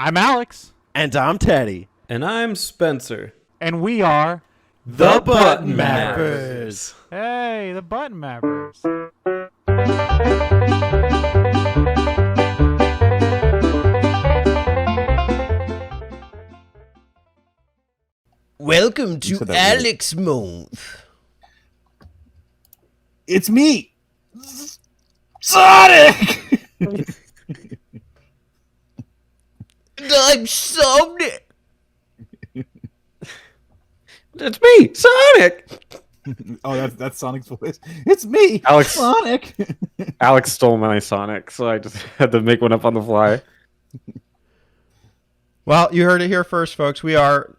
I'm Alex. And I'm Teddy. And I'm Spencer. And we are The Button Mappers. Hey, the Button Mappers. Welcome to Alex Month. It's me, Sonic! I'm Sonic. It's me, Sonic! Oh, that's Sonic's voice. It's me, Alex. Sonic! Alex stole my Sonic, so I just had to make one up on the fly. Well, you heard it here first, folks. We are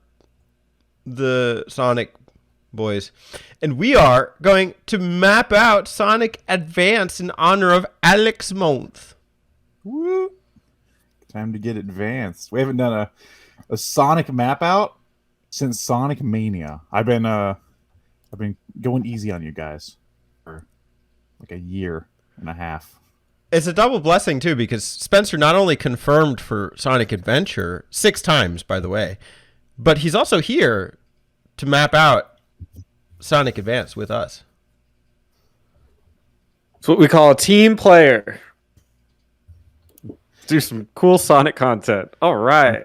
the Sonic boys. And we are going to map out Sonic Advance in honor of Alex Month. Woo! Time to get advanced. We haven't done a Sonic map out since Sonic Mania. I've been going easy on you guys for like a year and a half. It's a double blessing, too, because Spencer not only confirmed for Sonic Adventure 6 times, by the way, but he's also here to map out Sonic Advance with us. It's what we call a team player. Do some cool Sonic content. All right.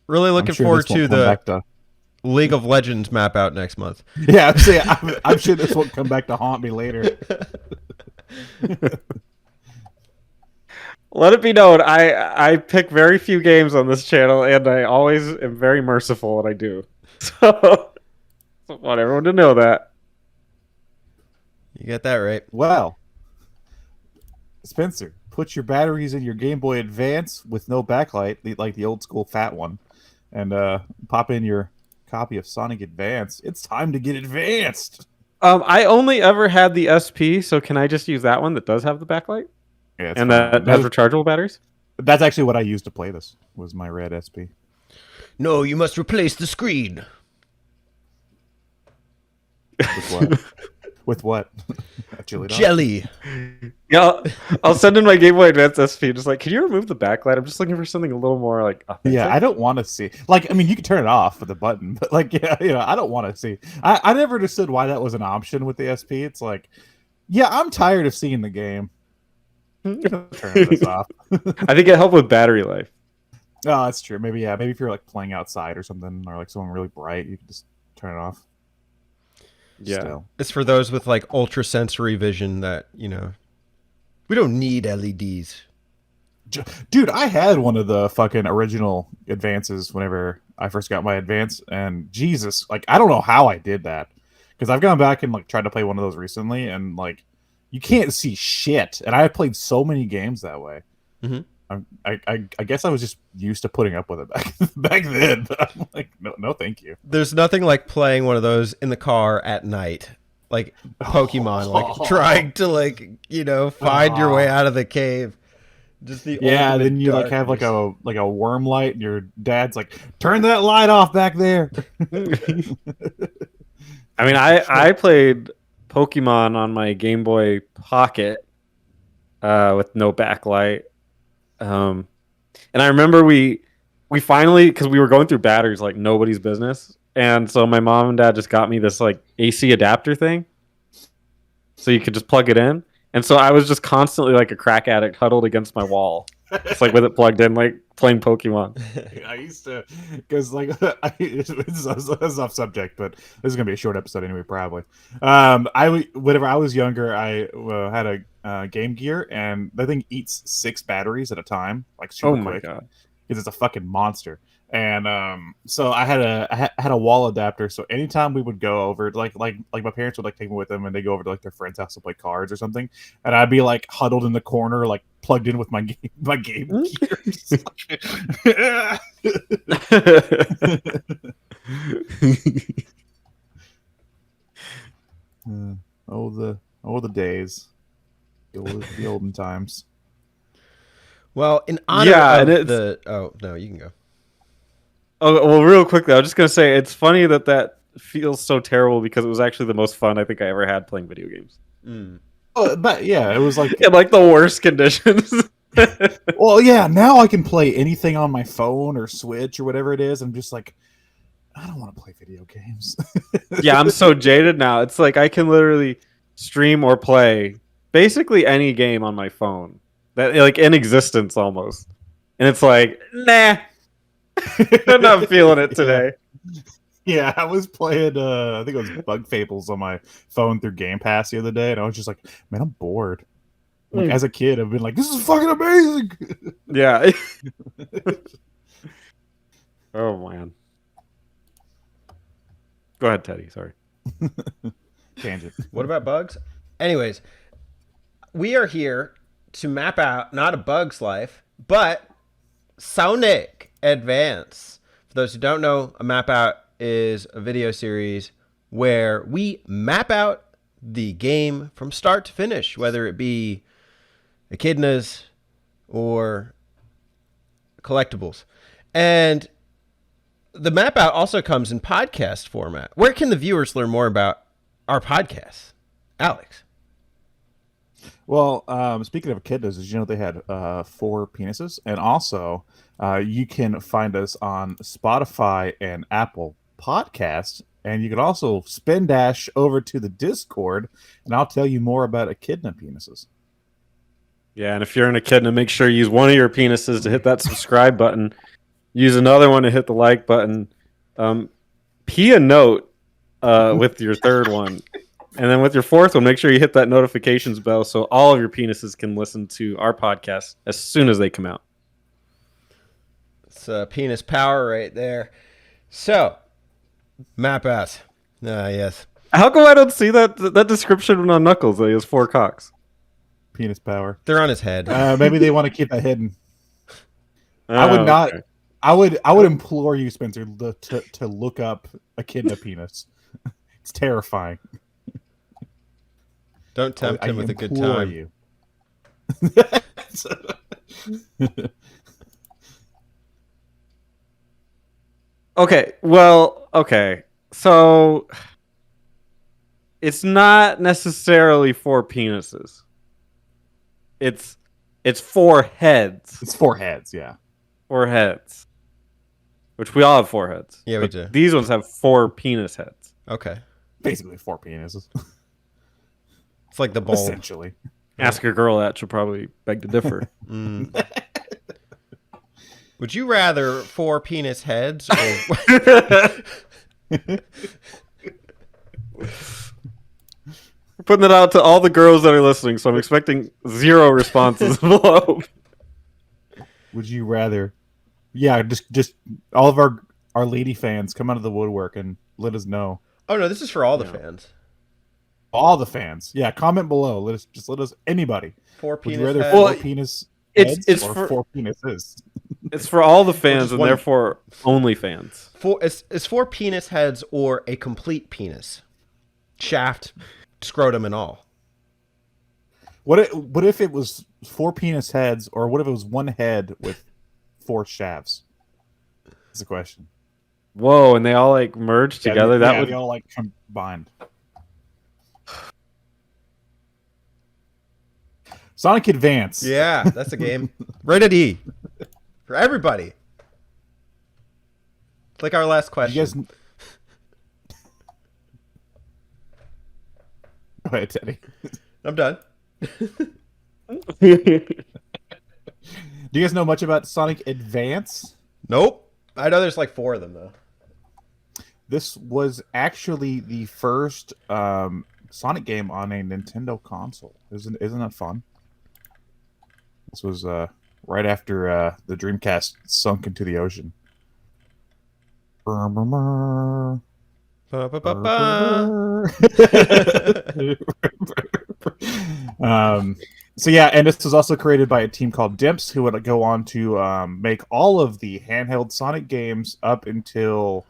Really looking sure forward this won't to come the back to- League of Legends map out next month. Yeah, I'm sure this won't come back to haunt me later. Let it be known, I pick very few games on this channel, and I always am very merciful when I do. So, I want everyone to know that. You get that right. Well, Spencer, put your batteries in your Game Boy Advance with no backlight, like the old school fat one, and pop in your copy of Sonic Advance. It's time to get advanced. I only ever had the SP, so can I just use that one that does have the backlight? Yeah, And that has rechargeable batteries? That's actually what I used to play this, was my red SP. No, you must replace the screen. With what? With what? A chili dog? Jelly. Yeah, I'll send in my Game Boy Advance SP. Just like, can you remove the backlight? I'm just looking for something a little more like authentic. Yeah, I don't want to see. Like, I mean, you can turn it off with a button, but like, yeah, I don't want to see. I never understood why that was an option with the SP. It's like, yeah, I'm tired of seeing the game. Turn this off. I think it helped with battery life. Oh, that's true. Maybe, yeah. Maybe if you're like playing outside or something, or like someone really bright, you can just turn it off. Yeah. Still. It's for those with like ultra sensory vision that, we don't need LEDs. Dude, I had one of the fucking original Advances whenever I first got my Advance, and Jesus, like, I don't know how I did that, because I've gone back and like tried to play one of those recently, and like, you can't see shit, and I have played so many games that way. Mm-hmm. I guess I was just used to putting up with it back then. But I'm like, no, thank you. There's nothing like playing one of those in the car at night, like Pokemon, like trying to find your way out of the cave. Just the then you darkness. like have like a worm light, and your dad's like, turn that light off back there. I mean, I played Pokemon on my Game Boy Pocket with no backlight. And I remember we finally, because we were going through batteries like nobody's business, and so my mom and dad just got me this like AC adapter thing, so you could just plug it in. And so I was just constantly like a crack addict huddled against my wall, just like with it plugged in, like playing Pokemon. I used to, because like it's off subject, but this is gonna be a short episode anyway, probably. Whenever I was younger, I had a Game Gear, and that thing eats 6 batteries at a time, like super quick. Oh my god! Because it's a fucking monster. And so I had a wall adapter. So anytime we would go over, like my parents would like take me with them, and they go over to like their friend's house to play cards or something, and I'd be like huddled in the corner, like plugged in with my Game Gear. Oh the days, the olden times. Well, in honor of the... Oh, no, you can go. Oh, well, real quickly, I was just going to say, it's funny that feels so terrible because it was actually the most fun I think I ever had playing video games. Oh, but yeah, it was like In like the worst conditions. Well, yeah, now I can play anything on my phone or Switch or whatever it is. I'm just like, I don't want to play video games. Yeah, I'm so jaded now. It's like I can literally stream or play basically any game on my phone that like in existence almost. And it's like, nah, I'm not feeling it today. Yeah, I was playing I think it was Bug Fables on my phone through Game Pass the other day, and I was just like, man, I'm bored. Like, as a kid, I've been like, this is fucking amazing. Yeah. Oh man. Go ahead, Teddy. Sorry. Tangent. What about bugs? Anyways, we are here to map out not a bug's life, but Sonic Advance. For those who don't know, a map out is a video series where we map out the game from start to finish, whether it be echidnas or collectibles. And the map out also comes in podcast format. Where can the viewers learn more about our podcast? Alex. Well, speaking of echidnas, did you know they had 4 penises? And also, you can find us on Spotify and Apple Podcasts. And you can also spin dash over to the Discord, and I'll tell you more about echidna penises. Yeah, and if you're an echidna, make sure you use one of your penises to hit that subscribe button. Use another one to hit the like button. Pee a note with your third one. And then with your fourth one, make sure you hit that notifications bell so all of your penises can listen to our podcast as soon as they come out. It's penis power right there. So, map out. Yes. How come I don't see that description on Knuckles that he has 4 cocks? Penis power. They're on his head. Maybe they want to keep that hidden. Oh, I would not. okay. I would implore you, Spencer, to look up echidna penis. It's terrifying. Don't tempt him with a good implore time. You. Okay. So it's not necessarily 4 penises. It's 4 heads. It's 4 heads, yeah. 4 heads. Which we all have 4 heads. Yeah, we But do. These ones have 4 penis heads. Okay. Basically 4 penises. It's like the bowl. Essentially. Ask a girl that, she'll probably beg to differ. Would you rather 4 penis heads or Putting it out to all the girls that are listening, so I'm expecting 0 responses below. Would you rather? Yeah, just all of our lady fans come out of the woodwork and let us know. Oh no, this is for all the fans. All the fans, yeah. Comment below. Let us anybody. 4 Would penis you rather heads. 4 Well, penis it's heads for- or 4 penises? It's for all the fans and one- therefore only fans. It's 4 penis heads or a complete penis. Shaft, scrotum and all. What if it was 4 penis heads, or what if it was 1 head with 4 shafts? That's the question. Whoa, and they all like merge together. That would they all like combined. Sonic Advance. Yeah, that's a game. Rated E. For everybody. It's like our last question. You guys. Go ahead, Teddy. I'm done. Do you guys know much about Sonic Advance? Nope. I know there's like 4 of them though. This was actually the first Sonic game on a Nintendo console. Isn't that fun? This was right after the Dreamcast sunk into the ocean. So yeah, and this was also created by a team called Dimps, who would go on to make all of the handheld Sonic games up until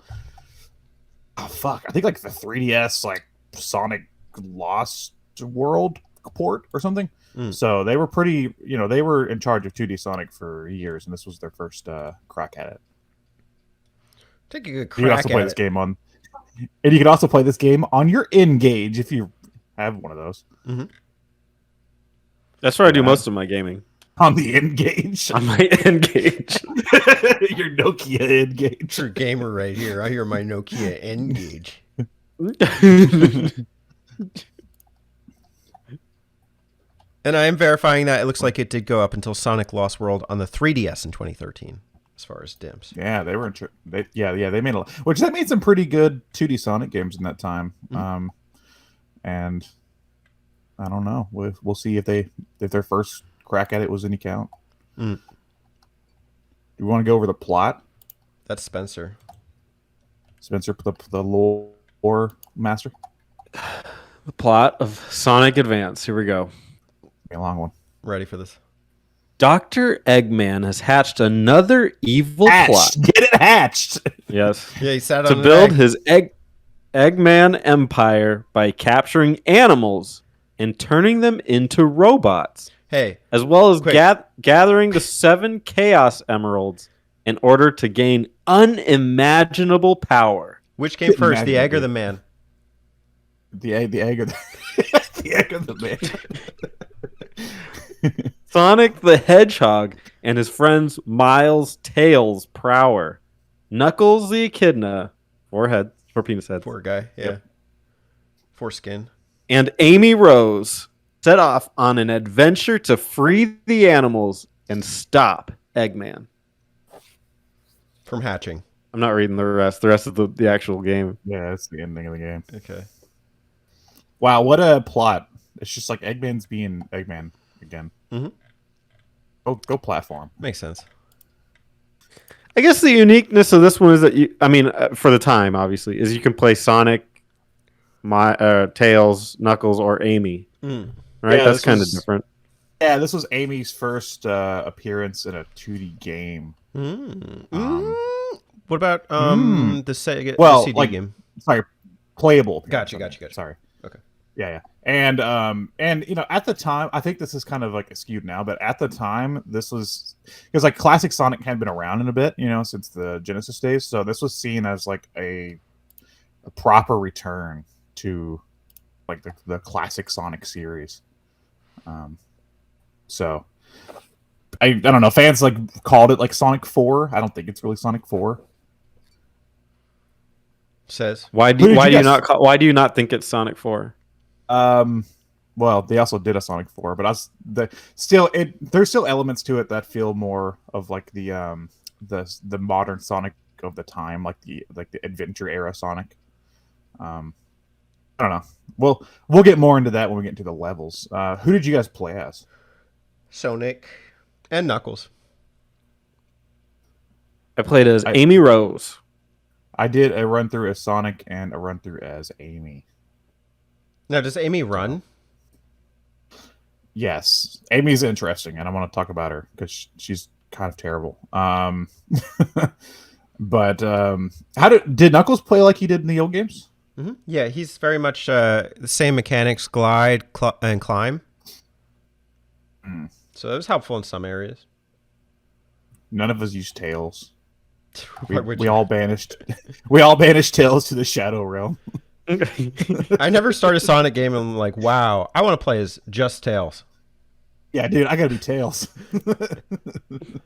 I think like the 3DS, like Sonic Lost World port or something. So they were pretty, they were in charge of 2D Sonic for years, and this was their first crack at it. Take a good You can crack also play at this it. game on, and you can also play this game on your N-Gage if you have one of those. That's where I do most of my gaming. On the N-Gage. on my N-Gage. Your Nokia N-Gage. True gamer right here. I hear my Nokia N-Gage. And I am verifying that it looks like it did go up until Sonic Lost World on the 3DS in 2013, as far as DIMS. Yeah, they were. They made a lot. Which they made some pretty good 2D Sonic games in that time. And I don't know. We'll see if their first crack at it was any count. Do you want to go over the plot? That's Spencer. Spencer, the lore master. The plot of Sonic Advance. Here we go. A long one. Ready for this? Dr. Eggman has hatched another evil plot. Get it hatched. Yes. Yeah, he sat To on build an egg. his Eggman empire by capturing animals and turning them into robots, Hey, as well as Quick. gathering the 7 Chaos Emeralds in order to gain unimaginable power. which came first, the Imagine egg or it. the man? The egg of the the egg of the man. Sonic the Hedgehog and his friends Miles, Tails, Prower, Knuckles the Echidna, 4 heads, 4 penis heads, Poor guy. Yeah. Yep. Foreskin. and Amy Rose set off on an adventure to free the animals and stop Eggman. From hatching. I'm not reading the rest. The rest of the actual game. Yeah, that's the ending of the game. Okay. Wow, what a plot! It's just like Eggman's being Eggman again. Mhm. Go platform. Makes sense. I guess the uniqueness of this one is that for the time, obviously, is you can play Sonic, Tails, Knuckles, or Amy. Mm. Right? Yeah, That's this kind of was- different. Yeah, this was Amy's first appearance in a 2D game. What about the Sega Well, CD like- game? Sorry, playable. Gotcha. appearance, I mean. Sorry. Okay. Yeah. And at the time, I think this is kind of like skewed now, but at the time, this was because like classic Sonic had been around in a bit, since the Genesis days. So this was seen as like a proper return to like the classic Sonic series. So I don't know. Fans like called it like Sonic 4. I don't think it's really Sonic 4. Says. Why do you not think it's Sonic 4? Well, they also did a Sonic 4, but there's still elements to it that feel more of like the modern Sonic of the time, like the adventure era Sonic. I don't know. We'll get more into that when we get into the levels. Who did you guys play as? Sonic and Knuckles. I played as Amy Rose. I did a run through as Sonic and a run through as Amy. Now, does Amy run? Yes, Amy's interesting, and I want to talk about her because she's kind of terrible. But did Knuckles play like he did in the old games? Mm-hmm. Yeah, he's very much the same mechanics, glide and climb. So it was helpful in some areas. None of us used Tails. Why would We you? all banished Tails to the Shadow Realm. I never started a Sonic game and I'm like, wow, I want to play as just Tails. Yeah, dude, I gotta be Tails.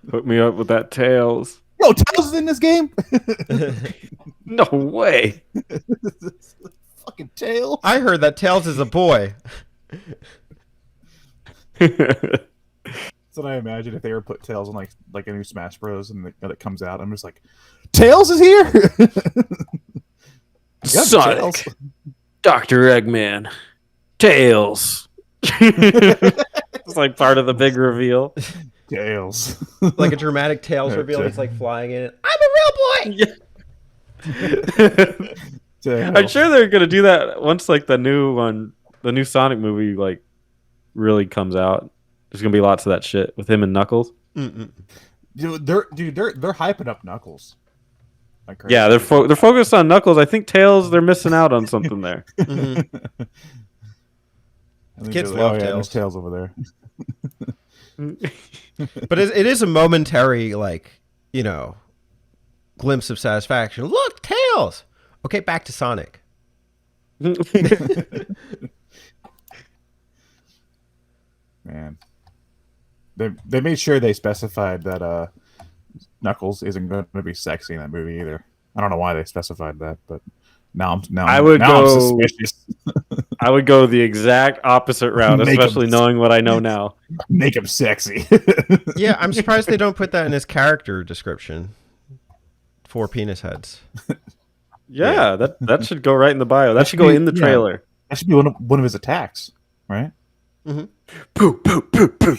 Put me up with that Tails. Yo, Tails is in this game. No way. Fucking Tails. I heard that Tails is a boy. That's what I imagine if they ever put Tails on like a new Smash Bros. And it comes out. I'm just like, Tails is here. Yeah, Sonic. Tails. Dr. Eggman. Tails. It's like part of the big reveal. Tails. Like a dramatic Tails reveal. He's like flying in it. I'm a real boy! Tails. I'm sure they're gonna do that once like the new Sonic movie like really comes out. There's gonna be lots of that shit with him and Knuckles. Mm-mm. Dude, they're hyping up Knuckles. Like crazy. Yeah, they're focused on Knuckles. I think Tails, they're missing out on something there. Mm-hmm. I think Kids they're love there's Tails. Tails over there. But it is a momentary, glimpse of satisfaction. Look, Tails! Okay, back to Sonic. Man. they made sure they specified that Knuckles isn't going to be sexy in that movie either. I don't know why they specified that, but I'm suspicious. I would go the exact opposite route, Make especially him- knowing what I know now. Make him sexy. Yeah, I'm surprised they don't put that in his character description. 4 penis heads. Yeah, that should go right in the bio. That should go in the trailer. That should be one of his attacks, right? Poo, poo, poo, poo.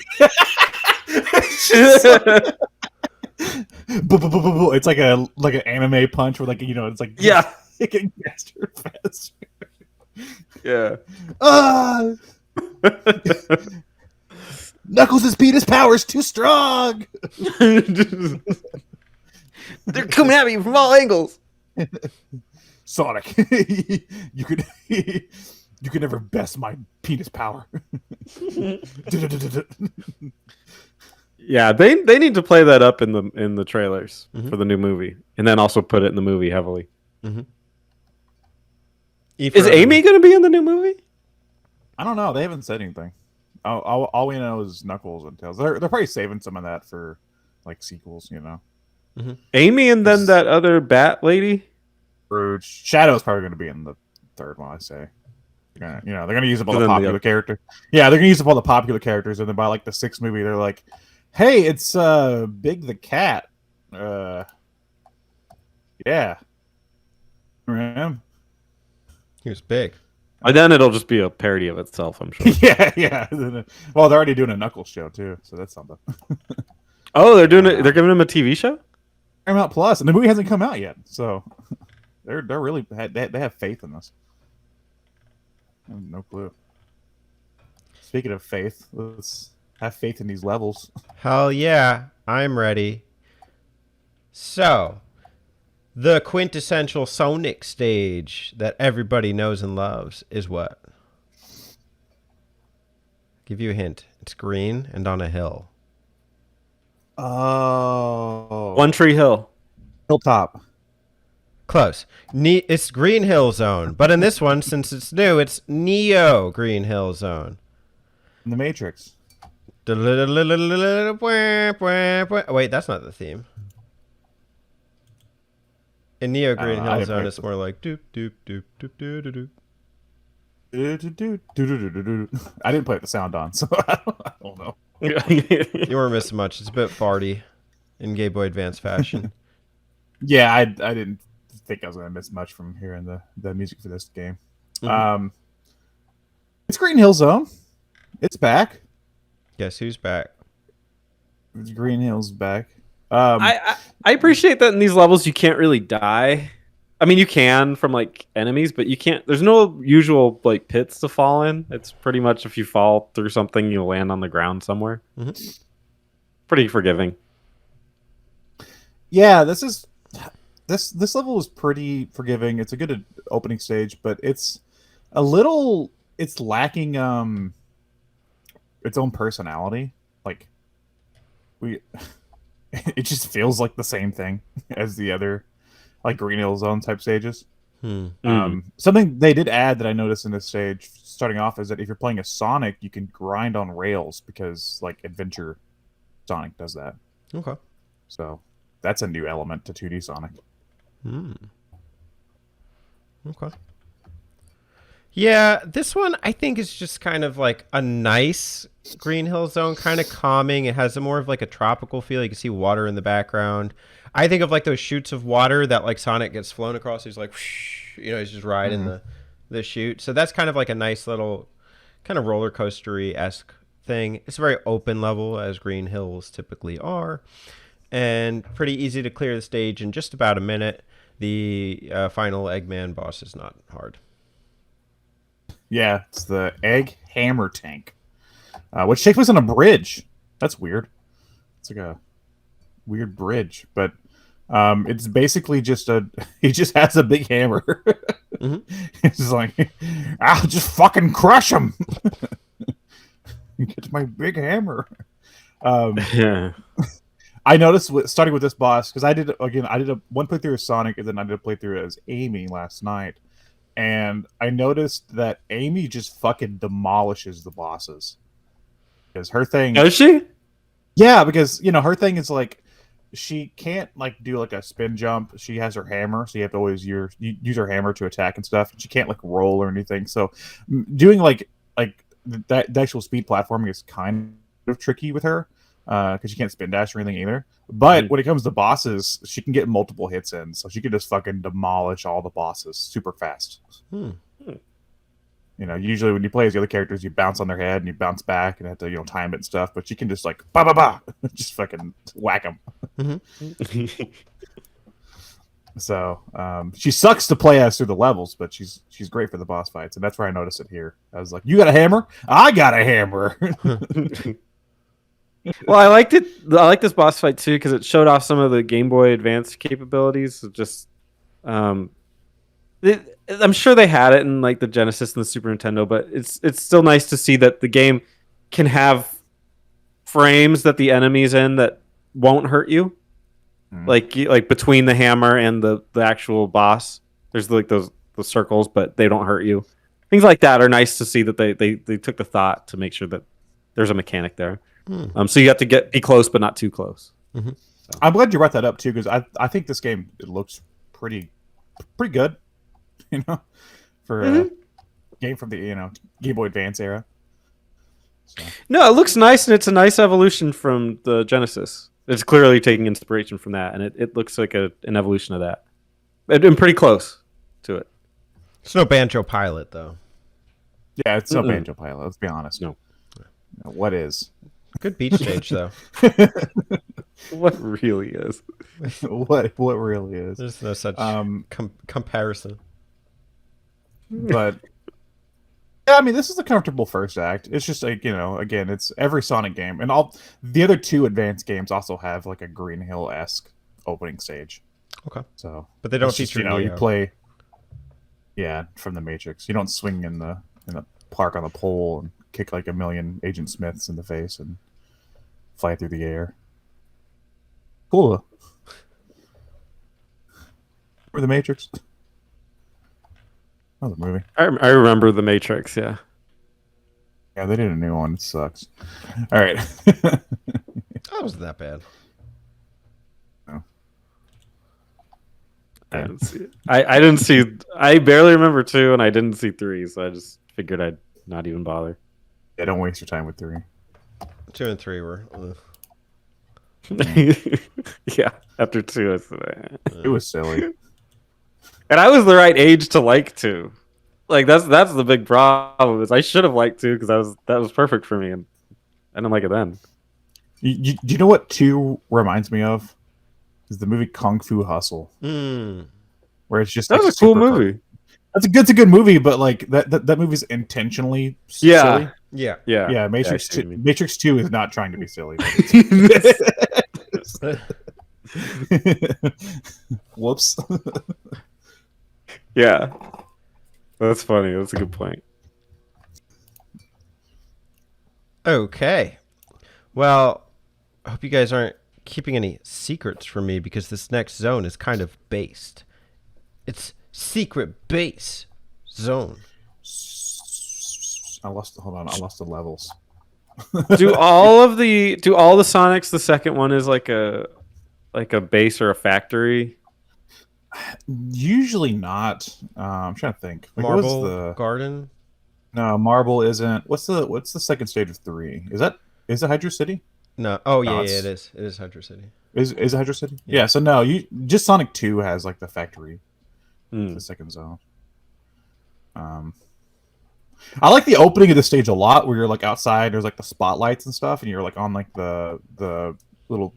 It's like an anime punch where it's like Yeah. getting faster and faster. Yeah. Knuckles' penis power is too strong. They're coming at me from all angles. Sonic, you could never best my penis power. Yeah, they need to play that up in the trailers for the new movie, and then also put it in the movie heavily. Is Amy going to be in the new movie? I don't know. They haven't said anything. All we know is Knuckles and Tails. They're probably saving some of that for like sequels, you know. Amy and then that other bat lady. Rouge. Shadow's probably going to be in the third one. I say. They're going to use up all the popular characters. Yeah, they're going to use up all the popular characters, and then by like the 6th movie, they're like, "Hey, it's Big the Cat." Yeah. Remember? He was big. And then it'll just be a parody of itself, I'm sure. Yeah. Well, they're already doing a Knuckles show too, so that's something. Oh, they're doing it. They're giving him a TV show. Paramount Plus, and the movie hasn't come out yet, so they're really they have faith in this. I have no clue. Speaking of faith, let's have faith in these levels. Hell yeah, I'm ready. So, the quintessential Sonic stage that everybody knows and loves is what? Give you a hint. It's green and on a hill. Oh, One Tree Hill. Hilltop. Close. It's Green Hill Zone, but in this one, since it's new, it's Neo Green Hill Zone. In the Matrix. Wait, that's not the theme. In Neo Green I Hill didn't Zone, play it's more like doop doop doop doop doop doop. I didn't play with the sound on, so I don't know. You weren't missing much. It's a bit farty in Gameboy Advance fashion. Yeah, I didn't think I was going to miss much from hearing the music for this game. It's Green Hill Zone. It's back. Guess who's back? It's Green Hill's back. I appreciate that in these levels you can't really die. I mean, you can from like enemies, but you can't. There's no usual like pits to fall in. It's pretty much if you fall through something, you'll land on the ground somewhere. Pretty forgiving. Yeah, this level is pretty forgiving. It's a good opening stage, but it's lacking its own personality. Like it just feels like the same thing as the other like Green Hill Zone type stages. Something they did add that I noticed in this stage starting off is that if you're playing a Sonic, you can grind on rails because like Adventure Sonic does that. Okay. So that's a new element to 2D Sonic. Okay. Yeah, this one I think is just kind of like a nice Green Hill Zone, kind of calming. It has more of like a tropical feel. You can see water in the background. I think of like those chutes of water that like Sonic gets flown across. He's like, whoosh, he's just riding the chute. So that's kind of like a nice little kind of roller coaster-y-esque thing. It's a very open level, as Green Hills typically are, and pretty easy to clear the stage in just about a minute. The final Eggman boss is not hard. Yeah, it's the Egg Hammer Tank, which takes place on a bridge. That's weird. It's like a weird bridge, but it's basically just he just has a big hammer. It's just like, I'll just fucking crush him. Get my big hammer. Yeah. I noticed starting with this boss, because I did one playthrough as Sonic, and then I did a playthrough as Amy last night, and I noticed that Amy just fucking demolishes the bosses. Because her thing, Does she? Yeah, because her thing is like she can't like do like a spin jump. She has her hammer, so you have to always use her hammer to attack and stuff. She can't like roll or anything. So doing like the actual speed platforming is kind of tricky with her because she can't spin dash or anything either. But when it comes to bosses, she can get multiple hits in, so she can just fucking demolish all the bosses super fast. Usually when you play as the other characters, you bounce on their head and you bounce back and have to, time it and stuff. But she can just like ba ba ba, just fucking whack them. So she sucks to play as through the levels, but she's great for the boss fights, and that's where I noticed it here. I was like, "You got a hammer? I got a hammer." Well, I liked it. I like this boss fight too because it showed off some of the Game Boy Advance capabilities. Just, I'm sure they had it in like the Genesis and the Super Nintendo, but it's still nice to see that the game can have frames that the enemies in that won't hurt you, like between the hammer and the actual boss. There's like the circles, but they don't hurt you. Things like that are nice to see that they took the thought to make sure that there's a mechanic there. So you have to be close, but not too close. So. I'm glad you brought that up too, because I think this game it looks pretty good, for a game from the Game Boy Advance era. So. No, it looks nice, and it's a nice evolution from the Genesis. It's clearly taking inspiration from that, and it looks like an evolution of that. And pretty close to it. It's no Banjo Pilot though. Yeah, it's no Banjo Pilot. Let's be honest. No. What is? Good beach stage though. What really is? What really is? There's no such comparison. But yeah, I mean, this is a comfortable first act. It's just like again, it's every Sonic game, and all the other two advanced games also have like a Green Hill-esque opening stage. Okay. So, but they don't feature. feature. You play. Yeah, from the Matrix. You don't swing in the park on the pole and kick like a million Agent Smiths in the face and fly through the air. Cool. Or the Matrix. That was a movie. I remember the Matrix. Yeah. Yeah, they did a new one. It sucks. All right. That wasn't that bad. No. I didn't see it. I didn't see. I barely remember 2, and I didn't see 3, so I just figured I'd not even bother. Yeah, don't waste your time with 3. 2 and 3 were. Yeah, after 2, I said, It was silly. and I was the right age to like 2. Like that's the big problem. Is I should have liked 2 because that was perfect for me, and I didn't like it then. Do you know what 2 reminds me of? Is the movie Kung Fu Hustle, where it's just That was a cool movie. It's a good movie, but like that movie's intentionally silly. Yeah. Matrix 2 is not trying to be silly. Whoops. Yeah, that's funny. That's a good point. Okay. Well, I hope you guys aren't keeping any secrets from me because this next zone is kind of based. It's secret base zone. Hold on. I lost the levels. Do all the Sonics? The second one is like a base or a factory. Usually not. I'm trying to think. Like, Marble Garden. No, Marble isn't. What's the second stage of 3? Is it Hydra City? No. Oh yeah, it is. It is Hydra City. Is it Hydra City? Yeah. So no, just Sonic 2 has like the factory, the second zone. I like the opening of the stage a lot, where you're like outside. There's like the spotlights and stuff, and you're like on like the little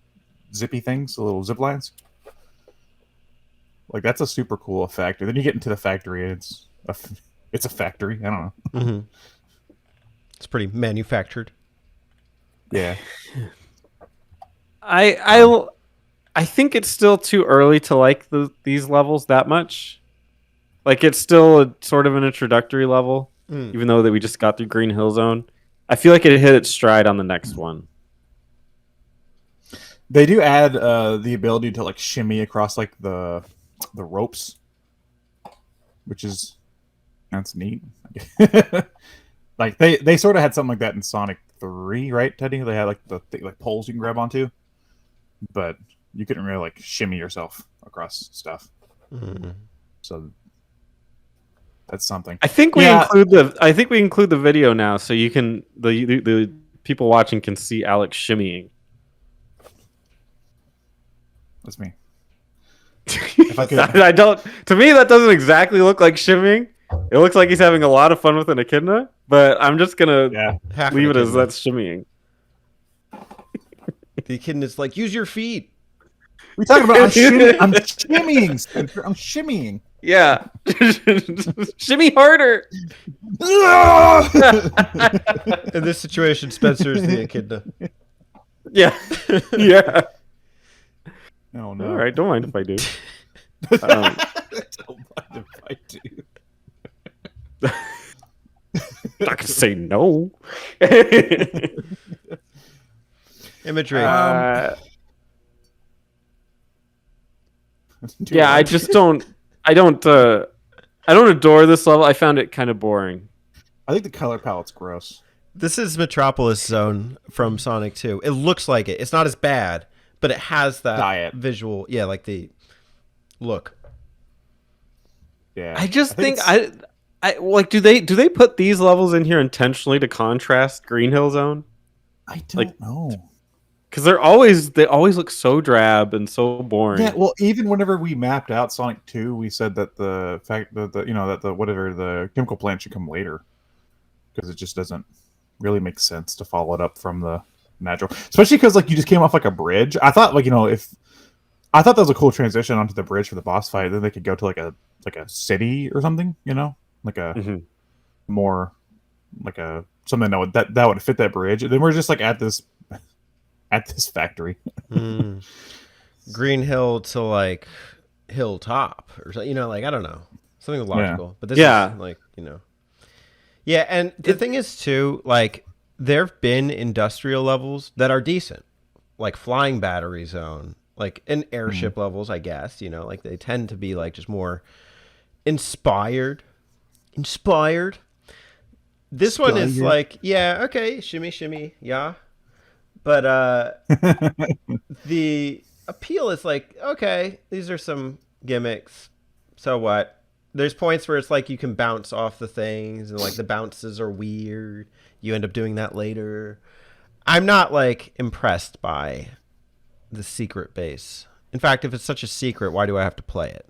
zippy things, the little zip lines. Like that's a super cool effect. And then you get into the factory, and it's a factory. I don't know. Mm-hmm. It's pretty manufactured. Yeah. I think it's still too early to like these levels that much. Like it's still a sort of an introductory level, even though that we just got through Green Hill Zone. I feel like it hit its stride on the next one. They do add the ability to like shimmy across like the ropes, which that's neat. Like they sort of had something like that in Sonic 3, right, Teddy? They had like the like poles you can grab onto, but you couldn't really like shimmy yourself across stuff. So that's something. I think we include the video now, so you can the people watching can see Alex shimmying. That's me. If I could, I don't. To me, that doesn't exactly look like shimmying. It looks like he's having a lot of fun with an echidna, but I'm just gonna leave it as that's shimmying. The echidna's like, use your feet. We're talking about I'm shimmying, Spencer. I'm shimmying. Yeah, shimmy harder. In this situation, Spencer is the echidna. Yeah, yeah. Oh no! All right, don't mind if I do. Don't mind if I do. Not gonna say no. Imagery. Yeah, I just don't. I don't adore this level. I found it kind of boring. I think the color palette's gross. This is Metropolis Zone from Sonic 2. It looks like it. It's not as bad, but it has that visual. Yeah, like the look. Yeah. I just think I like. Do they put these levels in here intentionally to contrast Green Hill Zone? I don't know. Because they always look so drab and so boring. Yeah, well, even whenever we mapped out Sonic 2, we said that the fact that the chemical plant should come later because it just doesn't really make sense to follow it up from the natural, especially because like you just came off like a bridge. I thought I thought that was a cool transition onto the bridge for the boss fight. Then they could go to like a city or something, like a more like a something that would fit that bridge. And then we're just like at this factory. Green Hill to like Hilltop or something, like I don't know, something logical. But this is like, yeah. And the thing is too, like there've been industrial levels that are decent, like Flying Battery Zone, like in airship levels, I guess, like they tend to be like just more inspired. This one is like, yeah, okay, shimmy, yeah. But the appeal is like, okay, these are some gimmicks. So what? There's points where it's like you can bounce off the things and like the bounces are weird. You end up doing that later. I'm not like impressed by the secret base. In fact, if it's such a secret, why do I have to play it?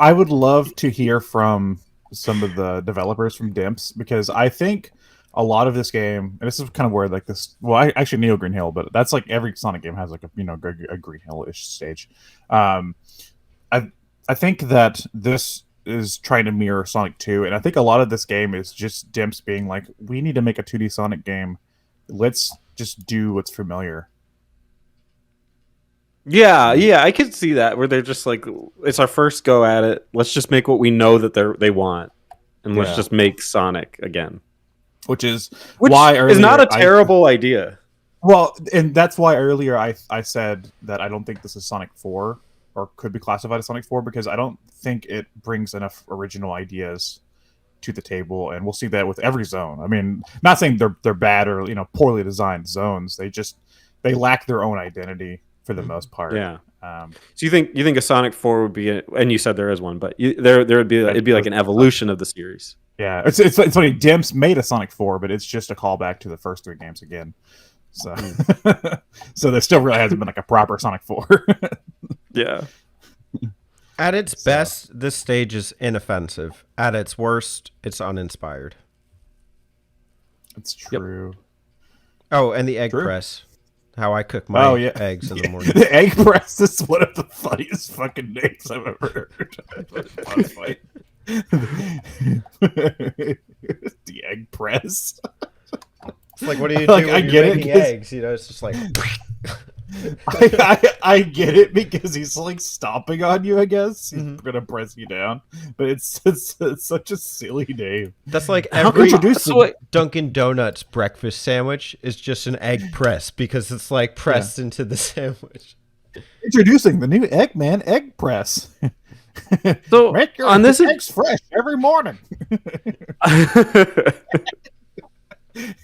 I would love to hear from some of the developers from Dimps, because I think a lot of this game, and this is kind of where like this, well, actually Neo Green Hill, but that's like every Sonic game has like a Green Hill-ish stage. I think that this is trying to mirror Sonic 2, and I think a lot of this game is just Dimps being like, we need to make a 2D Sonic game. Let's just do what's familiar. Yeah, I could see that, where they're just like, it's our first go at it. Let's just make what we know that they want, and let's just make Sonic again. Which is not a terrible idea. Well, and that's why earlier I said that I don't think this is Sonic 4, or could be classified as Sonic 4, because I don't think it brings enough original ideas to the table, and we'll see that with every zone. I mean, not saying they're bad or poorly designed zones. They lack their own identity for the most part. Yeah. So you think a Sonic 4 would be, and you said there is one, but it'd be like an evolution of the series. Yeah, it's funny. Dimps made a Sonic 4, but it's just a callback to the first 3 games again. So, so there still really hasn't been like a proper Sonic 4. Yeah. At its best, this stage is inoffensive. At its worst, it's uninspired. It's true. Yep. Oh, and the egg press. How I cook my eggs in the morning. The egg press is one of the funniest fucking names I've ever heard. The egg press. It's like, what do you do when you're making eggs? It's just like... I get it, because he's like stomping on you, I guess. He's gonna press you down. But it's such a silly name. That's like every Dunkin' Donuts breakfast sandwich is just an egg press, because it's like pressed into the sandwich. Introducing the new Eggman egg press. So make your on this eggs fresh every morning.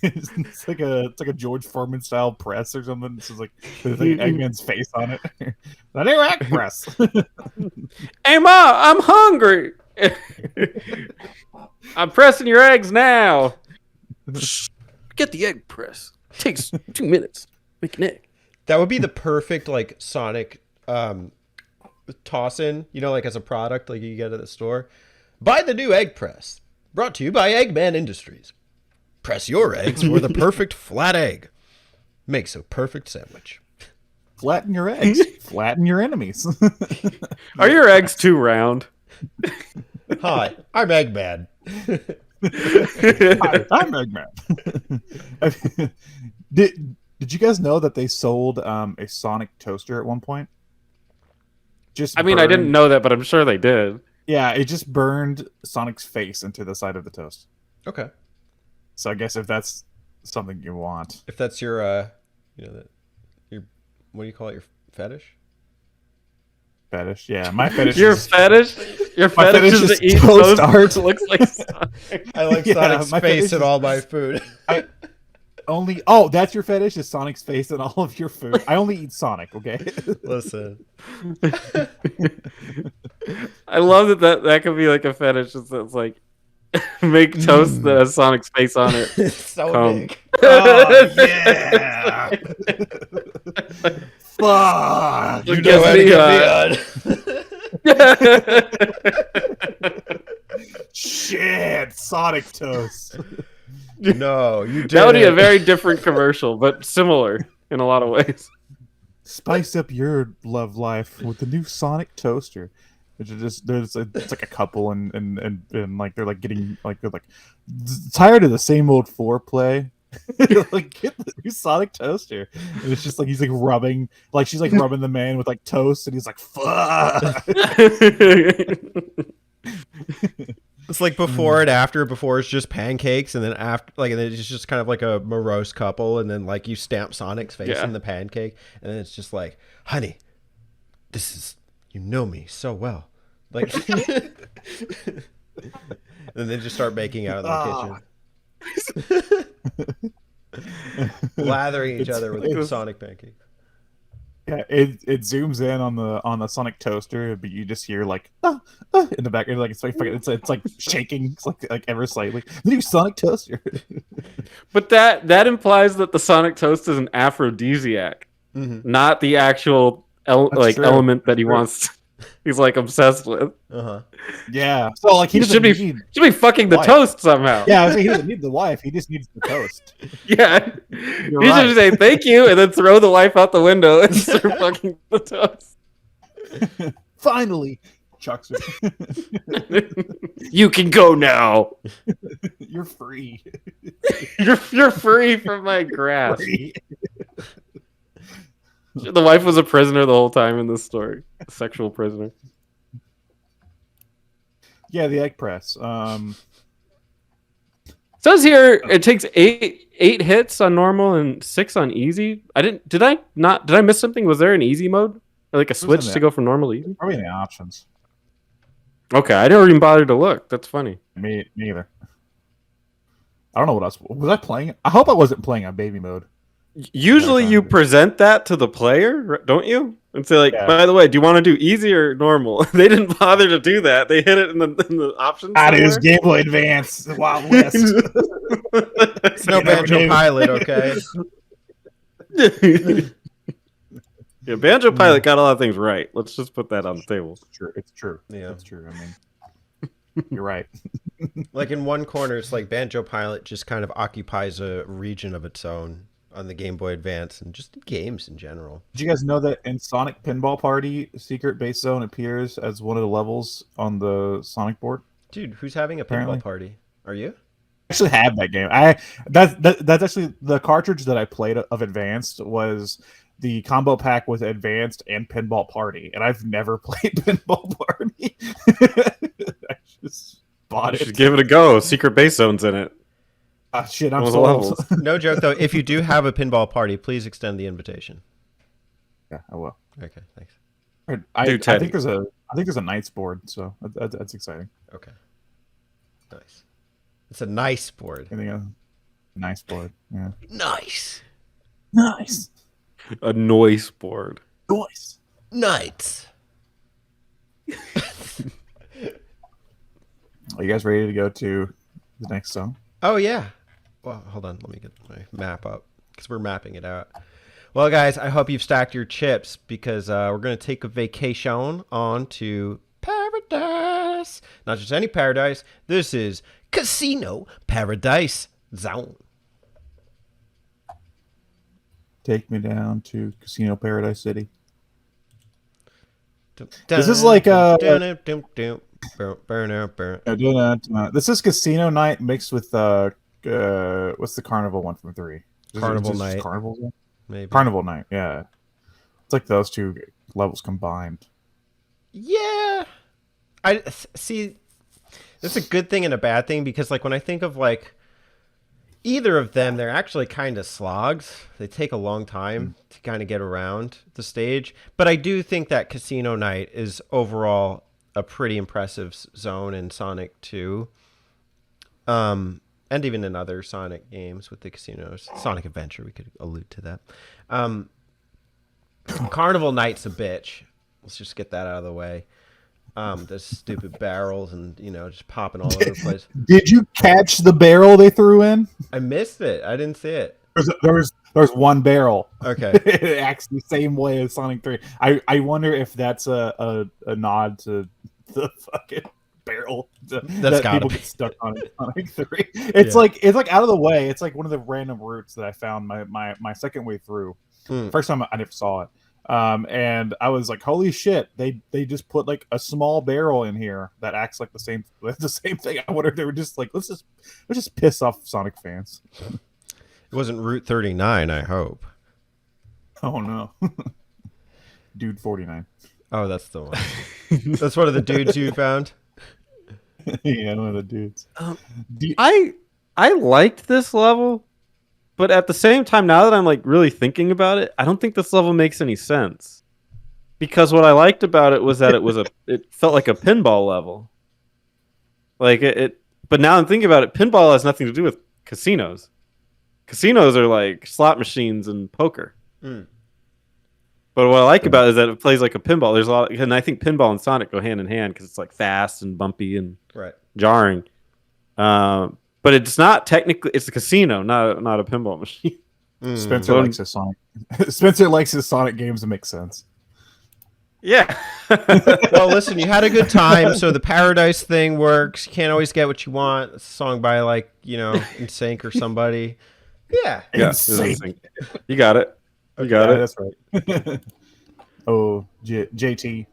It's like a George Foreman style press or something. It's just like there's like Eggman's face on it. The new egg press. Hey, Ma, I'm hungry. I'm pressing your eggs now. Get the egg press. Takes 2 minutes. Make an egg. That would be the perfect like Sonic toss in, like as a product like you get at the store. Buy the new egg press. Brought to you by Eggman Industries. Press your eggs for the perfect flat egg. Makes a perfect sandwich. Flatten your eggs. Flatten your enemies. Are your eggs too round? Hi, I'm Eggman. Hi, I'm Eggman. Did you guys know that they sold a Sonic toaster at one point? I didn't know that, but I'm sure they did. Yeah, it just burned Sonic's face into the side of the toast. Okay. So I guess if that's something you want, If that's your, your, what do you call it? Your fetish? fetish, yeah, my fetish. Your is, fetish? Your My fetish fetish is is to eat toast toast art. that looks like Sonic. I like Yeah, Sonic's my face fetish in is- all my food. Only. Oh, that's your fetish is Sonic's face and all of your food. I only eat Sonic. Okay. Listen. I love that could be like a fetish. It's like make toast that has Sonic's face on it. It's so Come. big. Oh yeah. Fuck. Look You know how to at get me on. Shit. Sonic toast. No, you did. That would be a very different commercial, but similar in a lot of ways. Spice up your love life with the new Sonic toaster. Which is just it's like a couple and like they're like getting like they're like tired of the same old foreplay. Like get the new Sonic toaster. And it's just like he's like rubbing like she's like rubbing the man with like toast and he's like fuck. It's like before and after. Before it's just pancakes, and then after, like, and then it's just kind of like a morose couple, and then like you stamp Sonic's face in the pancake, and then it's just like, honey, this is, you know me so well, like, and then they just start making out in the kitchen, lathering each other with Sonic pancakes. Yeah, it zooms in on the Sonic toaster, but you just hear like in the background, like it's like shaking, it's like ever slightly. The new Sonic toaster. But that implies that the Sonic toast is an aphrodisiac, not the actual true. element that he wants. He's like obsessed with. Yeah, so like he should doesn't need. be fucking the wife. toast somehow. Yeah, I was saying he doesn't need the wife. He just needs the toast. Yeah. You're He right. should say thank you and then throw the wife out the window and start fucking the toast. Finally, chucks her. You can go now. You're free. You're free from my grasp. Free. The wife was a prisoner the whole time in this story. A sexual prisoner. Yeah, the egg press. Says here it takes eight hits on normal and 6 on easy. Did I miss something? Was there an easy mode? Or like a switch to go from normal to easy? Probably in the options. Okay, I didn't even bother to look. That's funny. Me neither. I don't know what else. Was I playing? I hope I wasn't playing on baby mode. Usually you present that to the player, don't you? And say like, by the way, do you want to do easy or normal? They didn't bother to do that. They hit it in the options. That is Gameboy Advance, the Wild West. It's no Banjo Pilot, okay? Yeah, Banjo Pilot got a lot of things right. Let's just put that on the table. It's true. Yeah. It's true. I mean, you're right. Like in one corner, it's like Banjo Pilot just kind of occupies a region of its own on the Game Boy Advance and just games in general. Did you guys know that in Sonic Pinball Party, Secret Base Zone appears as one of the levels on the Sonic board? Dude, who's having a Apparently. pinball party? Are you? I actually have that game. That's actually the cartridge that I played of Advanced was the combo pack with Advanced and Pinball Party, and I've never played Pinball Party. I just bought You it. should give it a go. Secret Base Zone's in it. Ah, shit, I'm Those sold. levels. No joke, though. If you do have a pinball party, please extend the invitation. Yeah, I will. Okay, thanks. I Teddy. think there's a Knights board, so that's exciting. Okay. Nice. It's a nice board. Anything else? Nice board. Yeah. Nice. Nice. A noise board. Nice. Nice. Are you guys ready to go to the next song? Oh, yeah. Well, hold on. Let me get my map up because we're mapping it out. Well, guys, I hope you've stacked your chips because we're going to take a vacation on to paradise. Not just any paradise. This is Casino Paradise Zone. Take me down to Casino Paradise City. This is like This this is Casino Night mixed with what's the Carnival one from 3? Carnival is this Night. Carnival Zone? maybe. Carnival Night, yeah. It's like those two levels combined. Yeah. I see. It's a good thing and a bad thing because, like, when I think of like either of them, they're actually kind of slogs. They take a long time to kind of get around the stage. But I do think that Casino Night is overall a pretty impressive zone in Sonic 2. And even in other Sonic games with the casinos. Sonic Adventure, we could allude to that. Carnival Night's a bitch. Let's just get that out of the way. There's stupid barrels and, just popping all over the place. Did you catch the barrel they threw in? I missed it. I didn't see it. There's one barrel. Okay. It acts the same way as Sonic 3. I wonder if that's a nod to the fucking barrel that gotta people be. get stuck on in Sonic 3. It's like out of the way. It's like one of the random routes that I found my second way through. First time I never saw it. And I was like, holy shit, they just put like a small barrel in here that acts like the same thing. I wonder if they were just like, let's just piss off Sonic fans. It wasn't Route 39, I hope. Oh no. Dude 49. Oh, that's the one. That's one of the dudes you found? Yeah, one of the dudes. I liked this level, but at the same time, now that I'm like really thinking about it, I don't think this level makes any sense. Because what I liked about it was that it felt like a pinball level. Like but now I'm thinking about it, pinball has nothing to do with casinos. Casinos are like slot machines and poker. But what I like about it is that it plays like a pinball. There's a lot, and I think pinball and Sonic go hand in hand because it's like fast and bumpy and jarring. But it's not technically. It's a casino, not a pinball machine. Spencer likes his Sonic. Spencer likes his Sonic games to make sense. Yeah. Well, listen, you had a good time, so the Paradise thing works. You can't always get what you want. It's a song by NSYNC or somebody. Yeah. You got it. You got it. That's right. Oh, JT.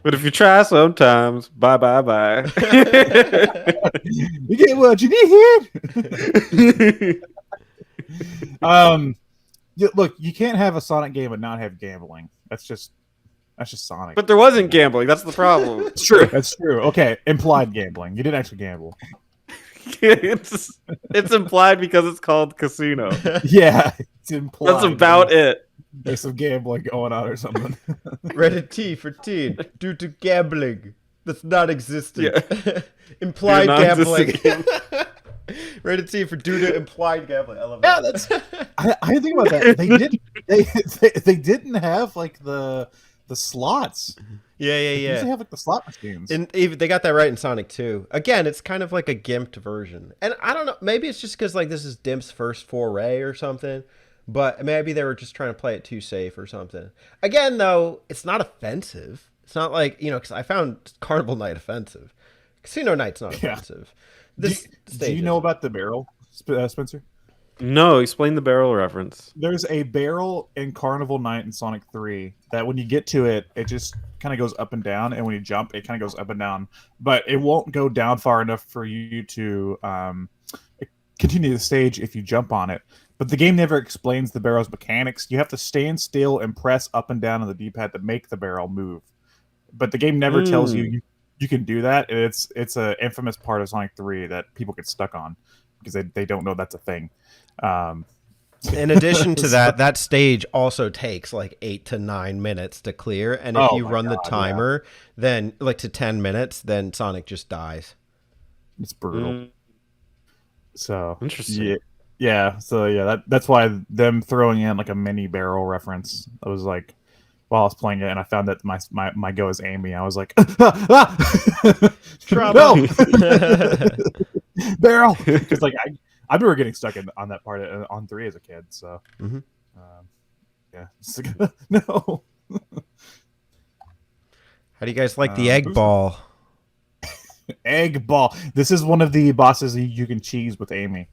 But if you try sometimes, bye. You get what you need. Look, you can't have a Sonic game and not have gambling. That's just Sonic. But there wasn't gambling. That's the problem. It's true. That's true. Okay, implied gambling. You didn't actually gamble. it's implied because it's called casino. Yeah, it's implied. That's about it. There's some gambling going on or something. Rated T for teen due to gambling that's not existent. Yeah. Implied gambling. Rated T for due to implied gambling. I love that. Yeah, that's. I think about that. They didn't have like the slots. Yeah. They have like the slot machines. And even they got that right in Sonic 2. Again, it's kind of like a gimped version. And I don't know, maybe it's just because like this is Dimp's first foray or something. But maybe they were just trying to play it too safe or something. Again, though, it's not offensive. It's not like, because I found Carnival Night offensive. Casino Night's not offensive. Do you know about the barrel, Spencer? No, explain the barrel reference. There's a barrel in Carnival Night in Sonic 3 that when you get to it, it just kind of goes up and down. And when you jump, it kind of goes up and down. But it won't go down far enough for you to continue the stage if you jump on it. But the game never explains the barrel's mechanics. You have to stand still and press up and down on the D-pad to make the barrel move. But the game never tells you can do that. It's an infamous part of Sonic 3 that people get stuck on because they don't know that's a thing. In addition to that stage also takes like 8 to 9 minutes to clear. And if you run the timer, then like to 10 minutes, then Sonic just dies. It's brutal. So interesting. Yeah, so yeah, that's why them throwing in like a mini barrel reference. I was like, while I was playing it, and I found that my go is Amy. I was like, Trouble. no, barrel, because like I remember getting stuck on that part on 3 as a kid. So Mhm. yeah, no. How do you guys like the egg ball? Egg ball. This is one of the bosses you can cheese with Amy.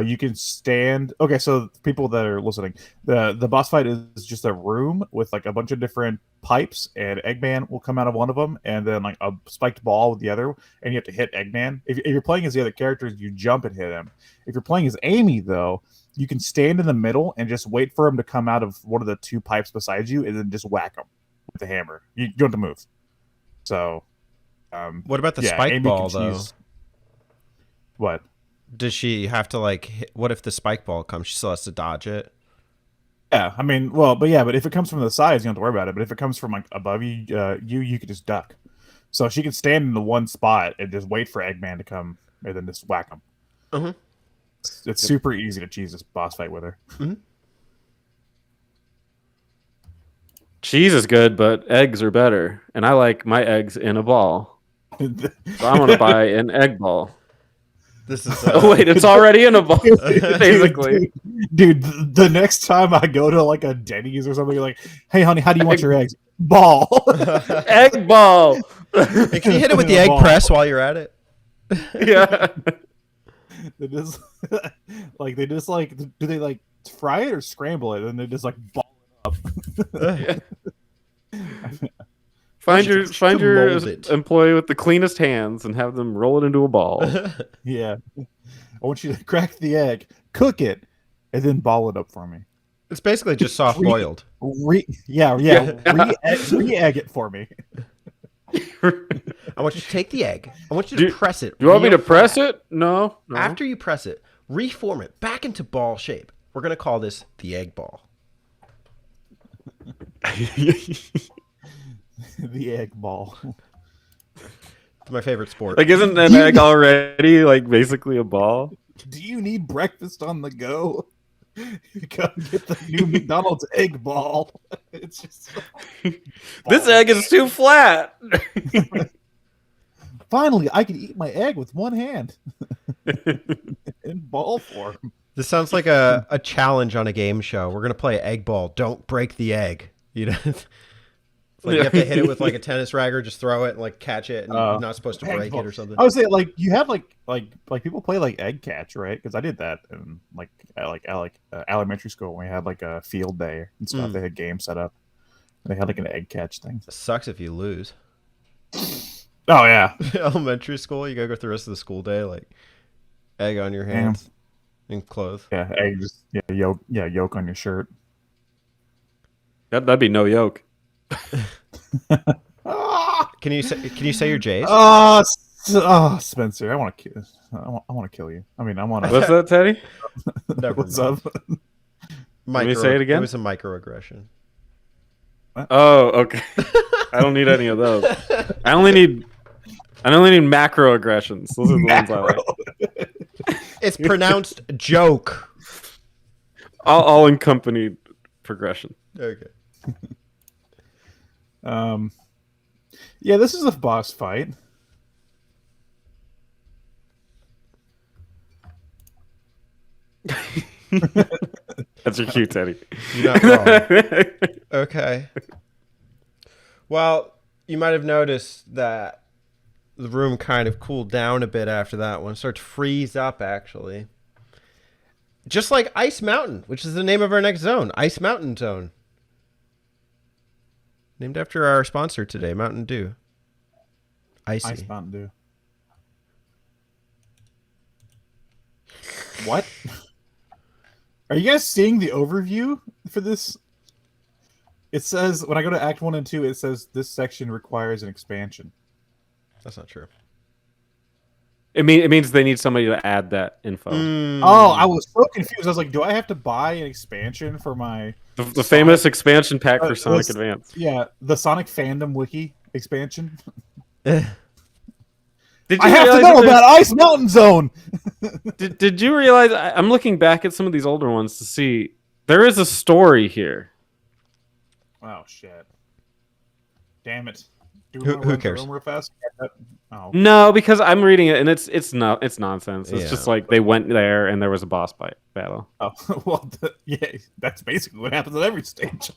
You can stand. Okay, so people that are listening, the boss fight is just a room with like a bunch of different pipes, and Eggman will come out of one of them, and then like a spiked ball with the other, and you have to hit Eggman. If you're playing as the other characters, you jump and hit him. If you're playing as Amy, though, you can stand in the middle and just wait for him to come out of one of the 2 pipes beside you, and then just whack him with the hammer. You don't have to move. So, What about the yeah, spike Amy ball can though? cheese- What? Does she have to like? What if the spike ball comes? She still has to dodge it. Yeah, I mean, well, but if it comes from the sides, you don't have to worry about it. But if it comes from like above you, you could just duck. So she can stand in the one spot and just wait for Eggman to come, and then just whack him. Mhm. It's super easy to cheese this boss fight with her. Cheese is good, but eggs are better, and I like my eggs in a ball. So I'm gonna buy an egg ball. This is. Oh wait, it's already in a ball, basically. Dude, the next time I go to like a Denny's or something, you're like, "Hey, honey, how do you want your eggs?" Ball. Egg ball. Hey, can you hit it with the In a egg ball. press while you're at it? Yeah. They just they just like do they like fry it or scramble it, and they just like ball it up. Find your mold it. employee with the cleanest hands and have them roll it into a ball. Yeah. I want you to crack the egg, cook it, and then ball it up for me. It's basically just soft boiled. Re-egg it for me. I want you to take the egg. I want you to press it. Do you want me real to press flat. it? No. After you press it, reform it back into ball shape. We're gonna call this the egg ball. The egg ball. It's my favorite sport. Like, isn't an egg already like basically a ball? Do you need breakfast on the go? Come get the new McDonald's egg ball. It's just This egg is too flat. finally I can eat my egg with one hand in ball form. This sounds like a challenge on a game show. We're gonna play egg ball. Don't break the egg. You know, it's like you have to hit it with like a tennis racket, just throw it and like catch it, and you're not supposed to break it or something. I would say like you have like people play like egg catch, right? Because I did that in elementary school when we had like a field day and stuff. They had games set up. They had like an egg catch thing. It sucks if you lose. Oh yeah, Elementary school, you gotta go through the rest of the school day like egg on your hands and clothes. yeah, egg just yolk on your shirt. That'd be no yolk. Can you say your J's? Spencer, I want to kill you. I mean, I want to. What's that, Teddy? Never What's mind. up? Let me say it again? It was a microaggression. Oh, okay. I don't need any of those. I only need macroaggressions. Those are the ones I like. It's pronounced joke. All accompanied progression. Okay. Yeah, this is a boss fight. That's your cue, Teddy. You're not wrong. Okay. Well, you might have noticed that the room kind of cooled down a bit after that one. It started to freeze up, actually. Just like Ice Mountain, which is the name of our next zone. Ice Mountain Zone. Named after our sponsor today, Mountain Dew. Icy. Ice Mountain Dew. What? Are you guys seeing the overview for this? It says, when I go to Act 1 and 2, it says this section requires an expansion. That's not true. It means they need somebody to add that info. Oh, I was so confused. I was like, do I have to buy an expansion for my... The famous expansion pack for Sonic Advance. Yeah, the Sonic Fandom Wiki expansion. Did you I have to realize know that there's- about Ice Mountain Zone! Did you realize? I'm looking back at some of these older ones to see there is a story here. Oh shit! Damn it! Do Who we wanna run cares? through them real fast? Oh, No, because I'm reading it and it's nonsense. It's Yeah. just like they went there and there was a boss fight battle. oh. Well, yeah, that's basically what happens at every stage.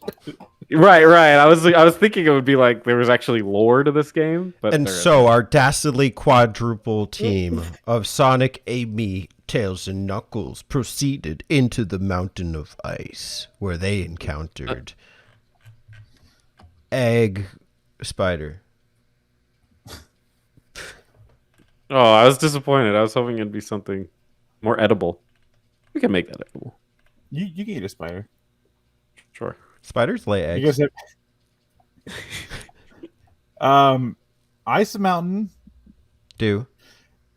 Right. I was thinking it would be like there was actually lore to this game, but And there so our dastardly quadruple team of Sonic, Amy, Tails, and Knuckles proceeded into the mountain of ice, where they encountered Egg Spider. Oh, I was disappointed. I was hoping it'd be something more edible. We can make that edible. You can eat a spider. Sure. Spiders lay You eggs. guys have, Ice Mountain Do.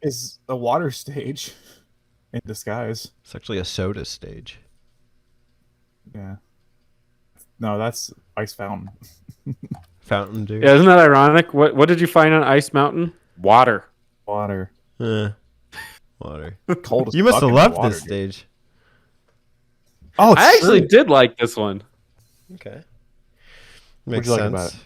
is a water stage in disguise. It's actually a soda stage. Yeah. No, that's Ice Fountain. Fountain Dew. Yeah, isn't that ironic? What did you find on Ice Mountain? Water. Water. Water. Cold as You must have fucking loved water, this dude. stage. Oh, it's I actually true. did like this one. Okay. What'd Makes you like sense. about it?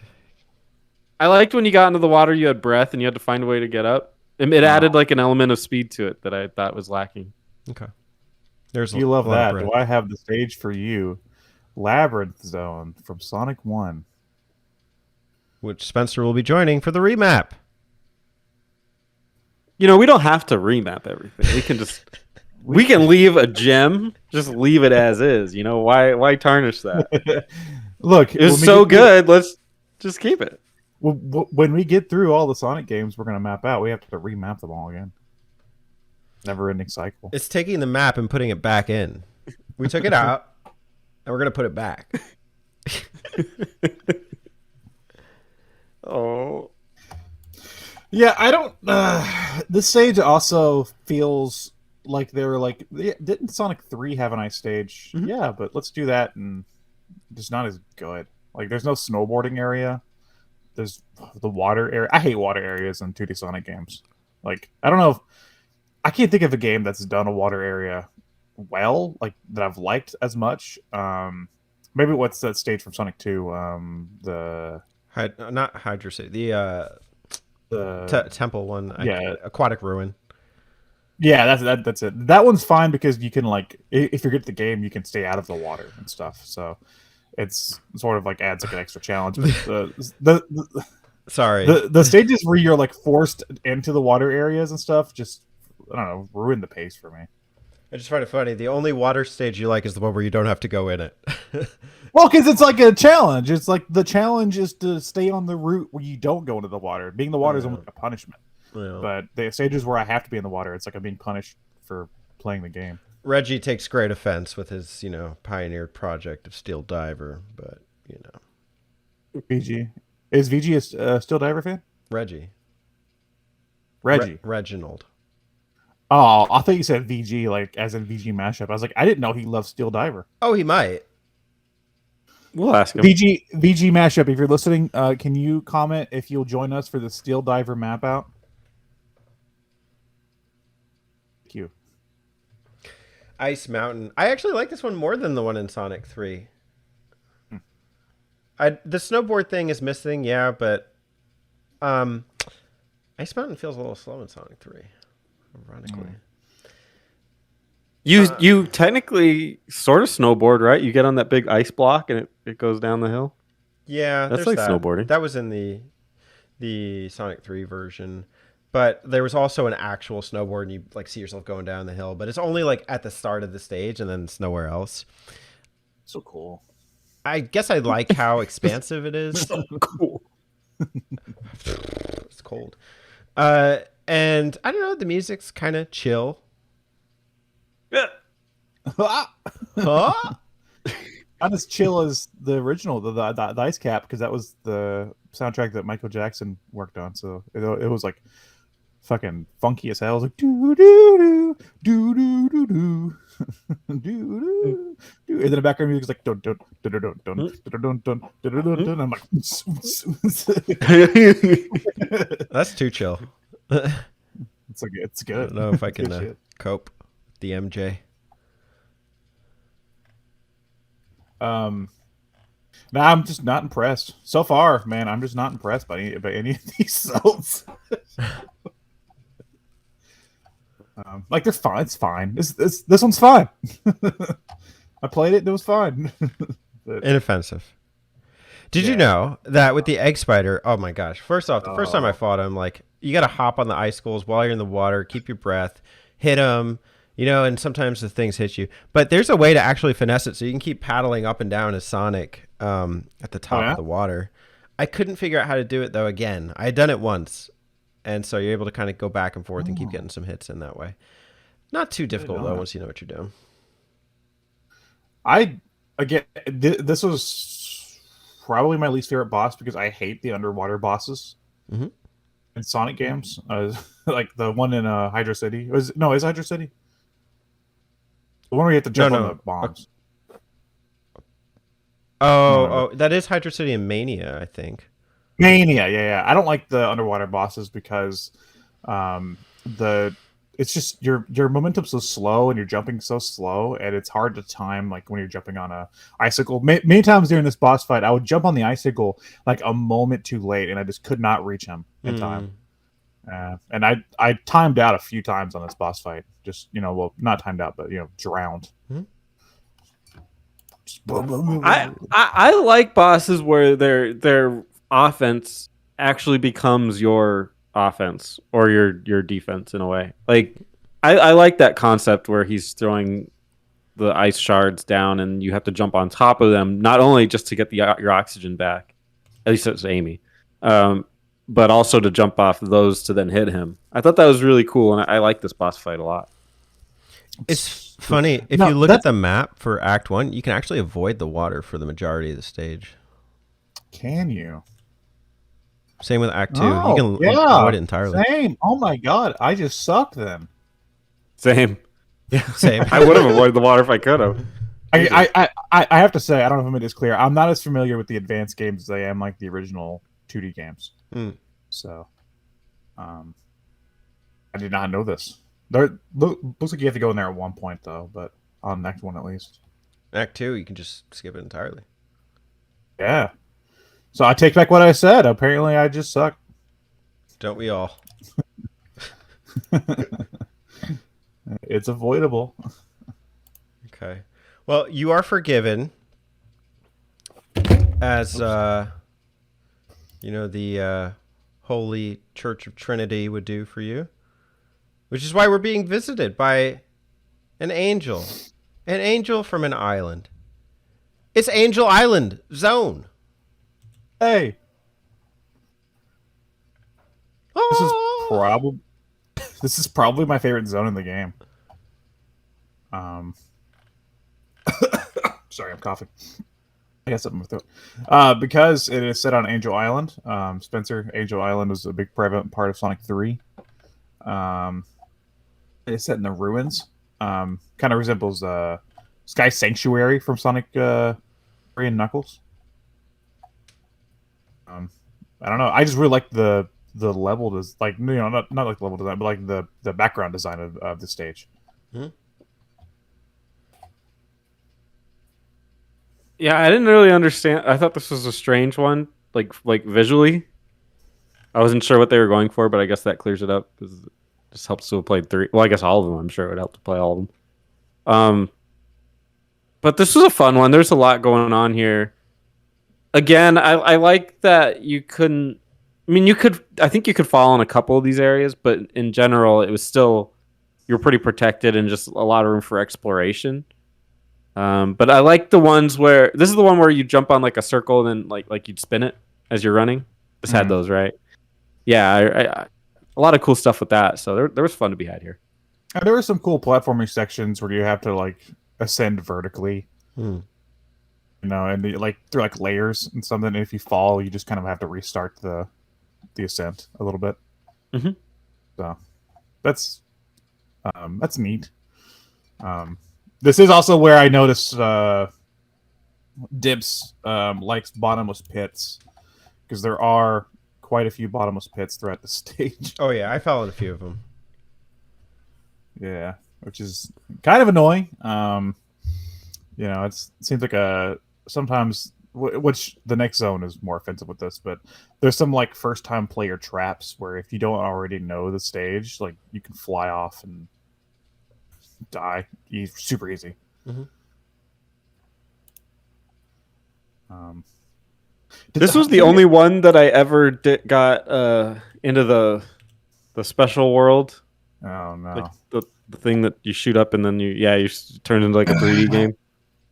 I liked when you got into the water, you had breath and you had to find a way to get up. It added like an element of speed to it that I thought was lacking. Okay. There's You love a lot that. of bread. Do I have the stage for you? Labyrinth Zone from Sonic 1. Which Spencer will be joining for the remap. You know, we don't have to remap everything. We can just we can leave a gem, just leave it as is. You know, why tarnish that? Look, It was when we so get good. Let's just keep it. when we get through all the Sonic games we're going to map out, we have to remap them all again. Never ending cycle. It's taking the map and putting it back in. We took it out, and we're going to put it back. Oh. Yeah, I don't. This stage also feels like they were like, didn't Sonic 3 have an ice stage? Mhm. Yeah, but let's do that, and just not as good. Like, there's no snowboarding area. There's the water area. I hate water areas in 2D Sonic games. Like, I don't know if I can't think of a game that's done a water area well, like that I've liked as much. Maybe what's that stage from Sonic 2? Not Hydro City. The Temple one. Yeah. Aquatic Ruin. Yeah, that's it. That one's fine because you can, like, if you're good at the game, you can stay out of the water and stuff. So it's sort of like adds like an extra challenge. But Sorry. the stages where you're like forced into the water areas and stuff just, I don't know, ruin the pace for me. I just find it funny. The only water stage you like is the one where you don't have to go in it. Well, because it's like a challenge. It's like the challenge is to stay on the route where you don't go into the water. Being in the water is almost like a punishment. Well, But the stages where I have to be in the water, it's like I'm being punished for playing the game. Reggie takes great offense with his, pioneered project of Steel Diver, but, VG. Is VG a Steel Diver fan? Reggie. Reggie. Reginald. Oh, I thought you said VG, like as in VG mashup. I was like, I didn't know he loved Steel Diver. Oh, he might. We'll ask him. VG mashup. If you're listening, can you comment if you'll join us for the Steel Diver map out? Thank you. Ice Mountain. I actually like this one more than the one in Sonic 3. The snowboard thing is missing, yeah, but Ice Mountain feels a little slow in Sonic 3, ironically. You technically sort of snowboard, right? You get on that big ice block and it goes down the hill. Yeah, That's there's like that. snowboarding. That was in the Sonic 3 version. But there was also an actual snowboard, and you like see yourself going down the hill. But it's only like at the start of the stage, and then it's nowhere else. So cool. I guess I like how expansive it is. Cool. It's cold. And I don't know, the music's kind of chill. Not Huh? as chill as the original, the Ice Cap, because that was the soundtrack that Michael Jackson worked on. So it was like fucking funky as hell. It was like doo doo doo doo doo doo doo doo, and then the background music is like dun dun dun dun dun dun dun dun dun dun. I'm like, That's too chill. it's like it's I good. don't know if I It's good can shit. cope with the MJ? No, I'm just not impressed so far, man. I'm just not impressed by any of these zones. Like they're fine. It's fine. This one's fine. I played it. And it was fine. But, Inoffensive. Did you know that with the egg spider? Oh my gosh! First off, the first time I fought him, like you got to hop on the icicles while you're in the water, keep your breath, hit him. You know, and sometimes the things hit you. But there's a way to actually finesse it so you can keep paddling up and down as Sonic at the top of the water. I couldn't figure out how to do it, though, again. I had done it once. And so you're able to kind of go back and forth and keep getting some hits in that way. Not too difficult, though, once you know what you're doing. This was probably my least favorite boss because I hate the underwater bosses in Sonic games. Like the one in Hydro City. Is Hydro City? The one where you have to jump on the bombs. Oh, that is Hydro City and Mania, I think. Mania, yeah. I don't like the underwater bosses because it's just your momentum's so slow and you're jumping so slow and it's hard to time like when you're jumping on a icicle. Many times during this boss fight, I would jump on the icicle like a moment too late and I just could not reach him in time. And I timed out a few times on this boss fight. Just, not timed out, but, drowned. I like bosses where their offense actually becomes your offense or your defense in a way. Like, I like that concept where he's throwing the ice shards down and you have to jump on top of them, not only just to get your oxygen back, at least it's Amy, but also to jump off of those to then hit him. I thought that was really cool, and I like this boss fight a lot. It's funny. If you look at the map for Act 1, you can actually avoid the water for the majority of the stage. Can you? Same with Act 2. You can avoid it entirely. Same. Oh my god. I just sucked then. Same. Yeah, same. I would have avoided the water if I could have. I have to say, I don't know if I made this clear. I'm not as familiar with the advanced games as I am like the original 2D games. So, I did not know this. Looks like you have to go in there at one point though, but on Act 1 at least. Act 2, you can just skip it entirely. Yeah. So I take back what I said. Apparently, I just suck. Don't we all? It's avoidable. Okay. Well, you are forgiven, as the Holy Church of Trinity would do for you, which is why we're being visited by an angel from an island. It's Angel Island Zone. Hey, Oh! this is probably my favorite zone in the game. Sorry, I'm coughing. I got something with it. Because it is set on Angel Island. Spencer, Angel Island was a big prevalent part of Sonic 3. It's set in the ruins. Kind of resembles Sky Sanctuary from Sonic 3 and Knuckles. I don't know. I just really like the level not like the level design, but like the background design of the stage. Yeah, I didn't really understand. I thought this was a strange one, like visually. I wasn't sure what they were going for, but I guess that clears it up because it just helps to have played 3. Well, I guess all of them. I'm sure it would help to play all of them. But this was a fun one. There's a lot going on here. Again, I like that you couldn't. I mean, I think you could fall in a couple of these areas, but in general, it was still you're pretty protected and just a lot of room for exploration. But I like the ones where this is the one where you jump on like a circle and then like you'd spin it as you're running. Just had those, right? Yeah, a lot of cool stuff with that. So there was fun to be had here. And there were some cool platforming sections where you have to like ascend vertically. And through like layers and something. And if you fall, you just kind of have to restart the ascent a little bit. So that's neat. This is also where I noticed Dips likes bottomless pits because there are quite a few bottomless pits throughout the stage. Oh yeah, I fell in a few of them. Yeah, which is kind of annoying. It seems like sometimes which the next zone is more offensive with this, but there's some like first time player traps where if you don't already know the stage, like you can fly off and die super easy. Mm-hmm. This was the only one that I ever got into the special world. Oh no! Like the thing that you shoot up and then you turn into like a 3D game.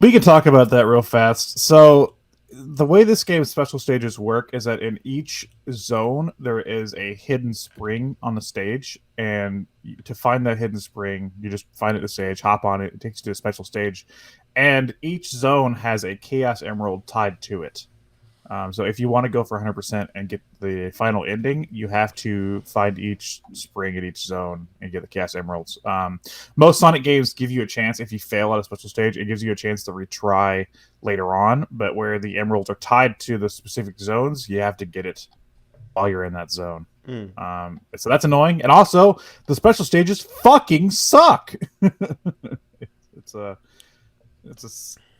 We can talk about that real fast. So the way this game's special stages work is that in each zone there is a hidden spring on the stage, and to find that hidden spring, you just find it in the stage, hop on it, it takes you to a special stage, and each zone has a Chaos Emerald tied to it. So if you want to go for 100% and get the final ending, you have to find each spring at each zone and get the Chaos Emeralds. Most Sonic games give you a chance. If you fail at a special stage, it gives you a chance to retry later on. But where the emeralds are tied to the specific zones, you have to get it while you're in that zone. So that's annoying. And also, the special stages fucking suck. It's a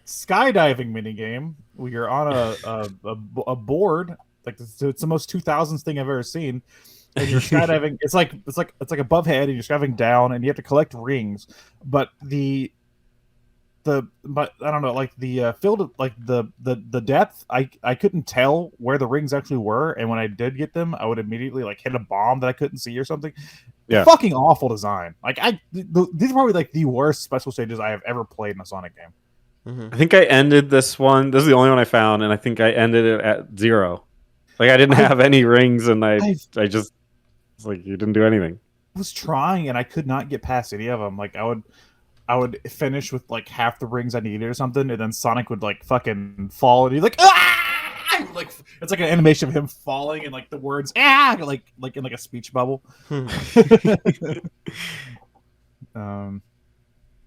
skydiving minigame where you're on a board, like it's the most 2000s thing I've ever seen, and you're skydiving. it's like above head, and you're skydiving down, and you have to collect rings. But I don't know, like the field of, like the depth, I couldn't tell where the rings actually were, and when I did get them, I would immediately like hit a bomb that I couldn't see or something. Yeah, fucking awful design. Like these are probably like the worst special stages I have ever played in a Sonic game. Mm-hmm. I think I ended this one. This is the only one I found, and I think I ended it at 0. Like I didn't have any rings, and I just it's like you didn't do anything. I was trying, and I could not get past any of them. Like I would finish with like half the rings I needed or something, and then Sonic would like fucking fall, and he's like, ah! Like it's like an animation of him falling, and like the words ah, like in like a speech bubble. Yeah,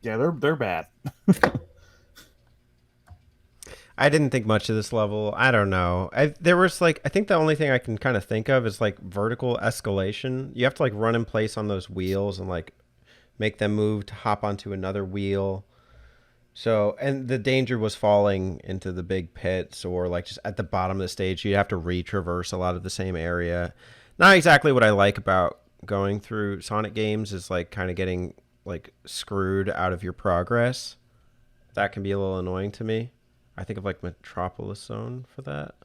they're bad. I didn't think much of this level. I don't know. There was like, I think the only thing I can kind of think of is like vertical escalation. You have to like run in place on those wheels and like make them move to hop onto another wheel. So, and the danger was falling into the big pits or like just at the bottom of the stage. You have to retraverse a lot of the same area. Not exactly what I like about going through Sonic games is like kind of getting like screwed out of your progress. That can be a little annoying to me. I think of like Metropolis Zone for that.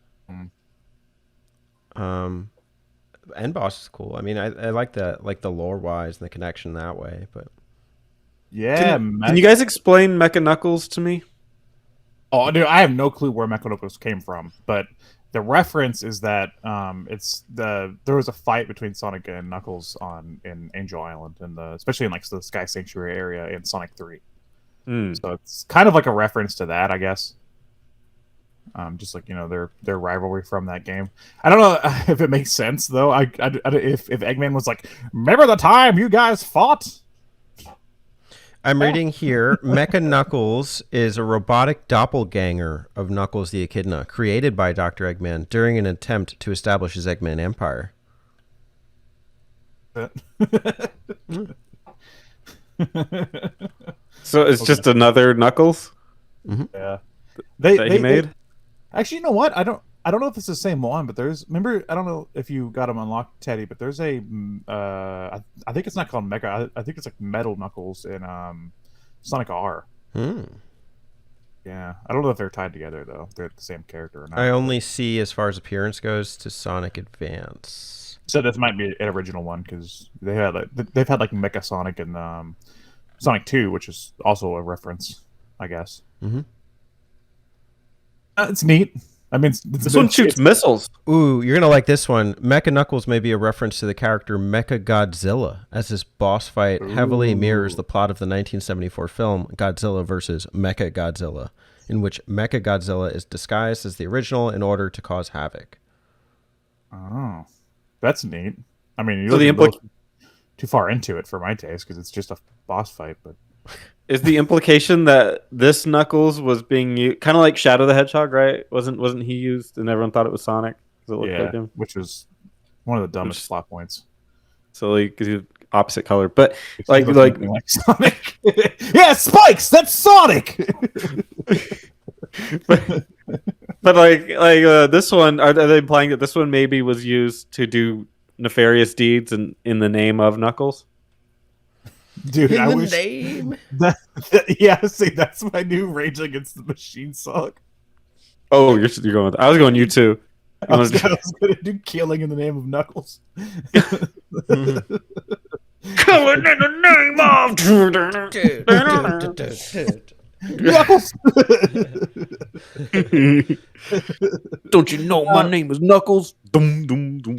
End boss is cool. I mean, I like the lore wise and the connection that way. But yeah, can you guys explain Mecha Knuckles to me? Oh, dude, I have no clue where Mecha Knuckles came from, but the reference is that there was a fight between Sonic and Knuckles in Angel Island, and especially in like the Sky Sanctuary area in Sonic 3. So it's kind of like a reference to that, I guess. Just like their rivalry from that game. I don't know if it makes sense though. If Eggman was like, "Remember the time you guys fought?" I'm reading here. Mecha Knuckles is a robotic doppelganger of Knuckles the Echidna, created by Dr. Eggman during an attempt to establish his Eggman Empire. So it's just another Knuckles. Mm-hmm. Yeah, they made. Actually, you know what? I don't know if it's the same one, but remember, I don't know if you got them unlocked, Teddy, but there's a I think it's not called Mecha. I think it's like Metal Knuckles in Sonic R. Yeah, I don't know if they're tied together though. They're the same character or not. I only see, as far as appearance goes, to Sonic Advance. So this might be an original one because they've had like Mecha Sonic and Sonic 2, which is also a reference, I guess. Mm-hmm. It's neat. I mean, this one shoots missiles. Ooh, you're gonna like this one. Mecha Knuckles may be a reference to the character Mecha Godzilla, as this boss fight heavily mirrors the plot of the 1974 film Godzilla vs. Mecha Godzilla, in which Mecha Godzilla is disguised as the original in order to cause havoc. Oh, that's neat. I mean, so you're too far into it for my taste because it's just a boss fight, but. Is the implication that this Knuckles was being used, kind of like Shadow the Hedgehog, right? Wasn't he used, and everyone thought it was Sonic? It looked like him? Which was one of the dumbest plot points. So like, opposite color. But He like looks nothing like Sonic. Yeah, spikes. That's Sonic. but like this one, are they implying that this one maybe was used to do nefarious deeds in the name of Knuckles? Dude, In I the wish name. yeah, see, that's my new Rage Against the Machine song. Oh, you're going with. I was going you too. I was gonna do killing in the name of Knuckles. Killing in the name of. Knuckles. Don't you know my name is Knuckles? Dum dum dum.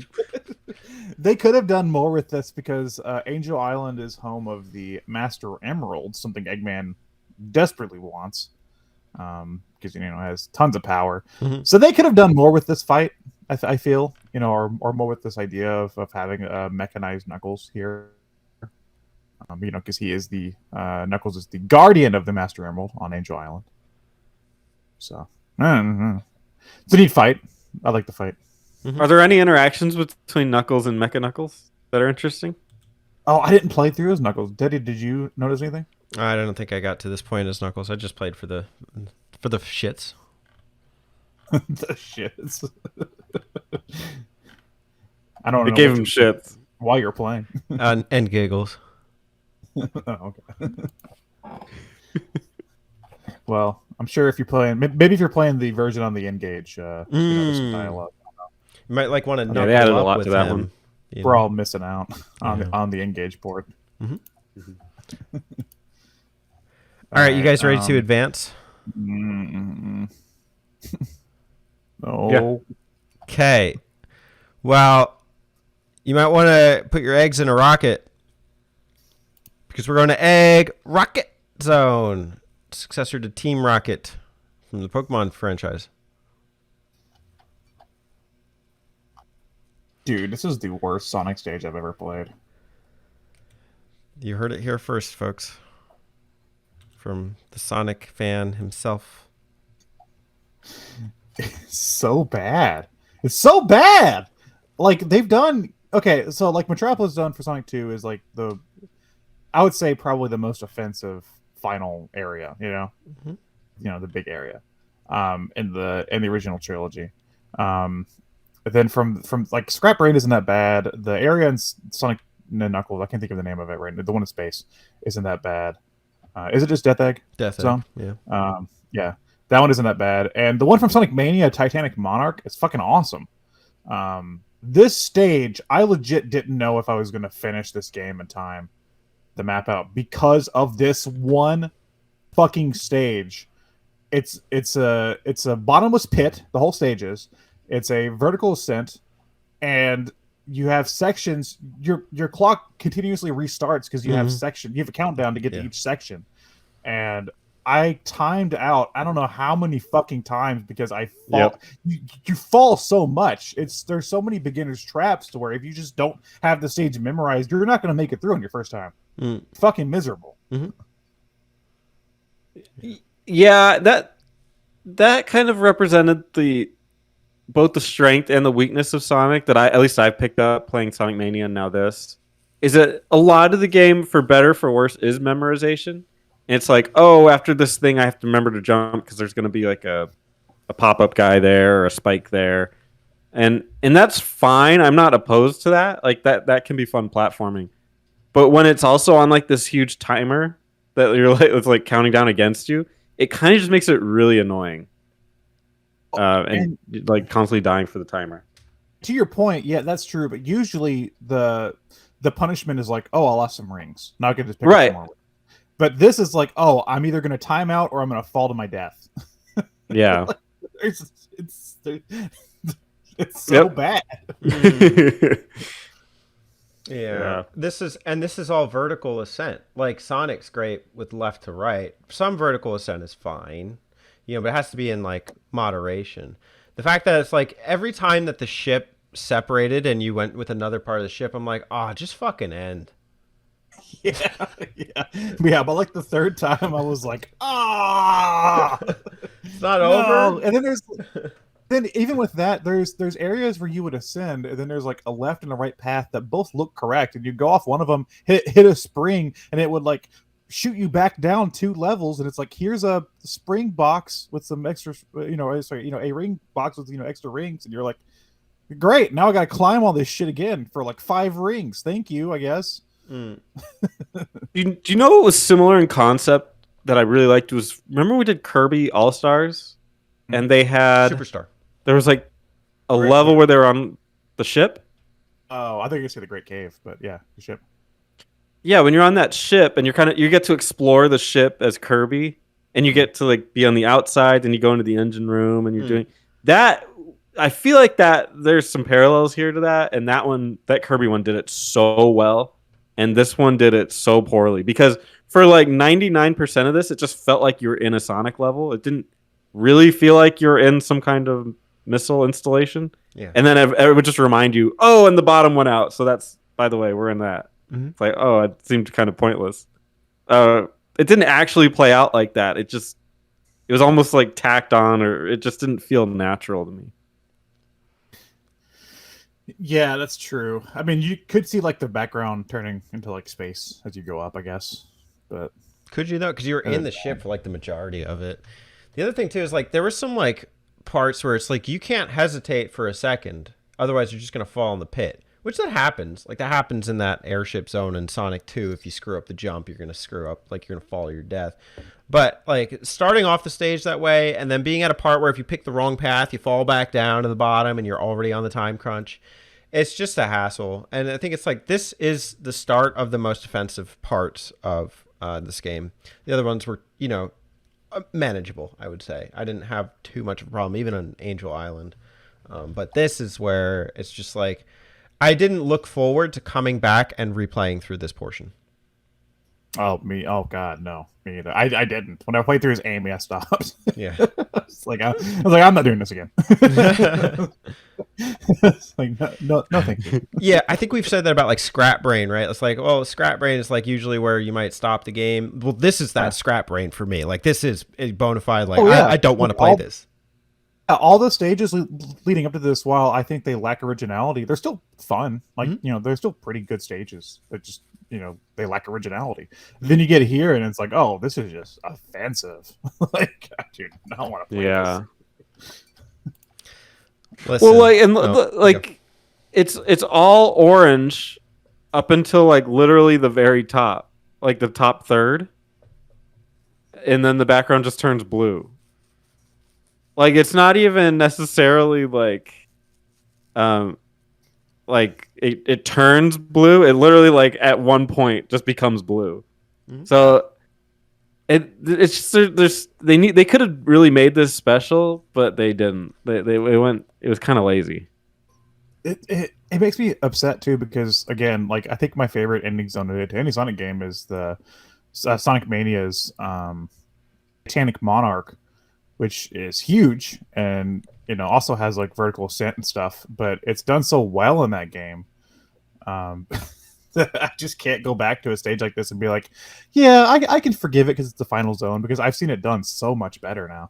They could have done more with this because Angel Island is home of the Master Emerald, something Eggman desperately wants, because has tons of power. So they could have done more with this fight. I feel, or more with this idea of having a mechanized Knuckles here. Because he is Knuckles is the guardian of the Master Emerald on Angel Island. So it's a neat fight. I like the fight. Are there any interactions between Knuckles and Mecha Knuckles that are interesting? Oh, I didn't play through as Knuckles. Did you notice anything? I don't think I got to this point as Knuckles. I just played for the shits. The shits. I don't know. It gave him shit while you're playing. And giggles. Oh, okay. Well, I'm sure if you're playing, maybe if you're playing the version on the N-Gage, there's some dialogue. You might want to they added a lot to that one. We're all missing out on the N-Gage board. All right, you guys ready to advance? No. Yeah. Okay. Well, you might want to put your eggs in a rocket because we're going to Egg Rocket Zone, successor to Team Rocket from the Pokemon franchise. Dude, this is the worst Sonic stage I've ever played. You heard it here first, folks. From the Sonic fan himself. It's so bad. It's so bad. Like they've done okay, so like Metropolis Zone for Sonic 2 is like I would say probably the most offensive final area, the big area. In the original trilogy. Then from like Scrap Brain isn't that bad. The area in Sonic Knuckles, I can't think of the name of it right now. The one in space isn't that bad. Is it just Death Egg? Death Zone? Egg, yeah. Yeah. That one isn't that bad. And the one from Sonic Mania, Titanic Monarch, is fucking awesome. This stage, I legit didn't know if I was going to finish this game in time to map out because of this one fucking stage. It's a bottomless pit, the whole stage is. It's a vertical ascent, and you have sections. Your clock continuously restarts because you have you have a countdown to get to each section. And I timed out I don't know how many fucking times because I fall. You fall so much. There's so many beginners traps to where if you just don't have the stage memorized, you're not going to make it through on your first time. Fucking miserable. Yeah, that kind of represented both the strength and the weakness of Sonic that I've picked up playing Sonic Mania and now this. Is that a lot of the game, for better for worse, is memorization. And it's like, oh, after this thing, I have to remember to jump because there's going to be like a pop-up guy there or a spike there. And that's fine. I'm not opposed to that. Like that can be fun platforming. But when it's also on like this huge timer that it's like counting down against you, it kind of just makes it really annoying. And like constantly dying for the timer. To your point, yeah, that's true. But usually the punishment is like, oh, I lost some rings. Now I can just pick up some more. But this is like, oh, I'm either going to time out or I'm going to fall to my death. Yeah, it's so bad. Yeah. This is all vertical ascent. Like Sonic's great with left to right. Some vertical ascent is fine. But it has to be in like moderation. The fact that it's like every time that the ship separated and you went with another part of the ship, I'm like, just fucking end. Yeah. But like the third time, I was like, it's not over. And then Then even with that, there's areas where you would ascend, and then there's like a left and a right path that both look correct, and you go off one of them, hit a spring, and it would like shoot you back down 2 levels, and it's like here's a spring box with some extra, a ring box with extra rings, and you're like, great, now I gotta climb all this shit again for like 5 rings. Thank you, I guess. Mm. Do you know what was similar in concept that I really liked was, remember we did Kirby All Stars, and they had Superstar. there was like a Great level Cave. where they were on the ship. Oh, I think you gonna say the Great Cave, but yeah, the ship. Yeah, when you're on that ship and you get to explore the ship as Kirby, and you get to like be on the outside and you go into the engine room and you're doing that. I feel like that there's some parallels here to that, and that Kirby one did it so well, and this one did it so poorly because for like 99% of this, it just felt like you were in a Sonic level. It didn't really feel like you're in some kind of missile installation. Yeah. And then it would just remind you, oh, and the bottom went out. So that's, by the way, we're in that. Mhm. It's like, oh, it seemed kind of pointless. It didn't actually play out like that. It was almost like tacked on, or it just didn't feel natural to me. Yeah, that's true. I mean, you could see like the background turning into like space as you go up, I guess. But Could you though? Because you were in the ship for like the majority of it. The other thing too is like there were some like parts where it's like you can't hesitate for a second, otherwise you're just gonna fall in the pit. Which that happens. Like that happens in that airship zone in Sonic 2. If you screw up the jump, you're gonna screw up, like you're gonna fall to your death. But like starting off the stage that way, and then being at a part where if you pick the wrong path, you fall back down to the bottom, and you're already on the time crunch. It's just a hassle, and I think it's like this is the start of the most offensive parts of this game. The other ones were, manageable, I would say. I didn't have too much of a problem, even on Angel Island. But this is where it's just like I didn't look forward to coming back and replaying through this portion. oh god, no, me either. I didn't. When I played through his aim, I stopped. Yeah. It's like I was like, I'm not doing this again. It's like no, thank you. Yeah, I think we've said that about like Scrap Brain, right? It's like, well, Scrap Brain is like usually where you might stop the game. Well, this is that Scrap Brain for me. Like this is a bona fide. Like I don't want to play this. All the stages leading up to this, while I think they lack originality, they're still fun. Like they're still pretty good stages. They're just they lack originality. Then you get here and it's like, oh, this is just offensive. Like I do not want to play this. Listen, Well, it's all orange up until like literally the very top, like the top third, and then the background just turns blue. Like it's not even necessarily like it turns blue. It literally like at one point just becomes blue. Mm-hmm. So it's just, they could have really made this special, but they didn't. It was kind of lazy. It makes me upset too because again, like I think my favorite ending zone to any Sonic game is the Sonic Mania's Titanic Monarch, which is huge and also has like vertical ascent and stuff, but it's done so well in that game that I just can't go back to a stage like this and be like, yeah, I can forgive it because it's the final zone, because I've seen it done so much better now.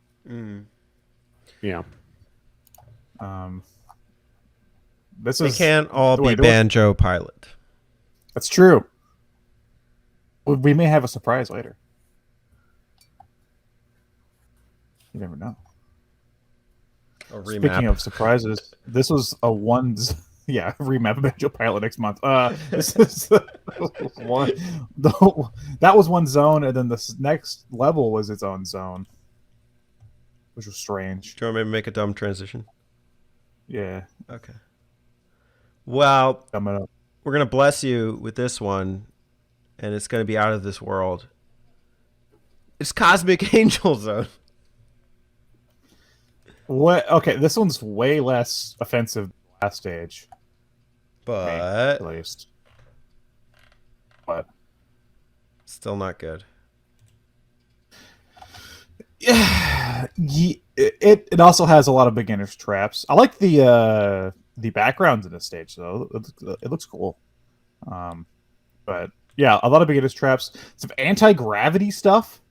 Yeah. They can't all be Banjo Pilot. That's true. We may have a surprise later. You never know. Speaking of surprises, this was a remap of Banjo Pilot next month. This is one. That was one zone, and then the next level was its own zone, which was strange. Do you want me to make a dumb transition? Yeah. Okay. Well, Coming up. We're gonna bless you with this one, and it's gonna be out of this world. It's Cosmic Angel Zone. What? Okay, this one's way less offensive than the last stage. But at least. But still not good. Yeah, it also has a lot of beginner's traps. I like the backgrounds in this stage though. It looks cool. But yeah, a lot of beginner's traps. Some anti-gravity stuff.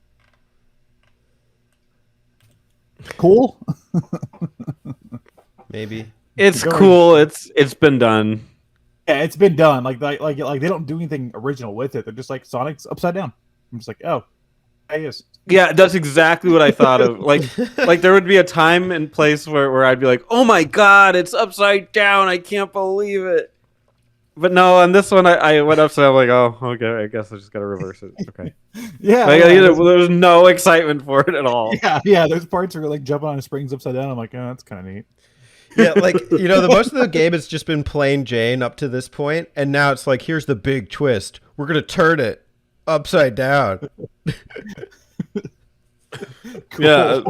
Cool. Maybe. It's Going- cool. It's been done. Yeah, it's been done. Like they don't do anything original with it. They're just like Sonic's upside down. I'm just like, oh, there he is. Yeah, that's exactly what I thought of. Like there would be a time and place where I'd be like, oh my god, it's upside down. I can't believe it. But no, on this one, I went upside. I'm like, oh, okay. I guess I just gotta reverse it. Okay. Yeah, Like, yeah, there was no excitement for it at all. yeah. There's parts where like jumping on the springs upside down. I'm like, oh, that's kind of neat. Yeah, like, the most of the game has just been plain Jane up to this point, and now it's like, here's the big twist. We're going to turn it upside down. Yeah.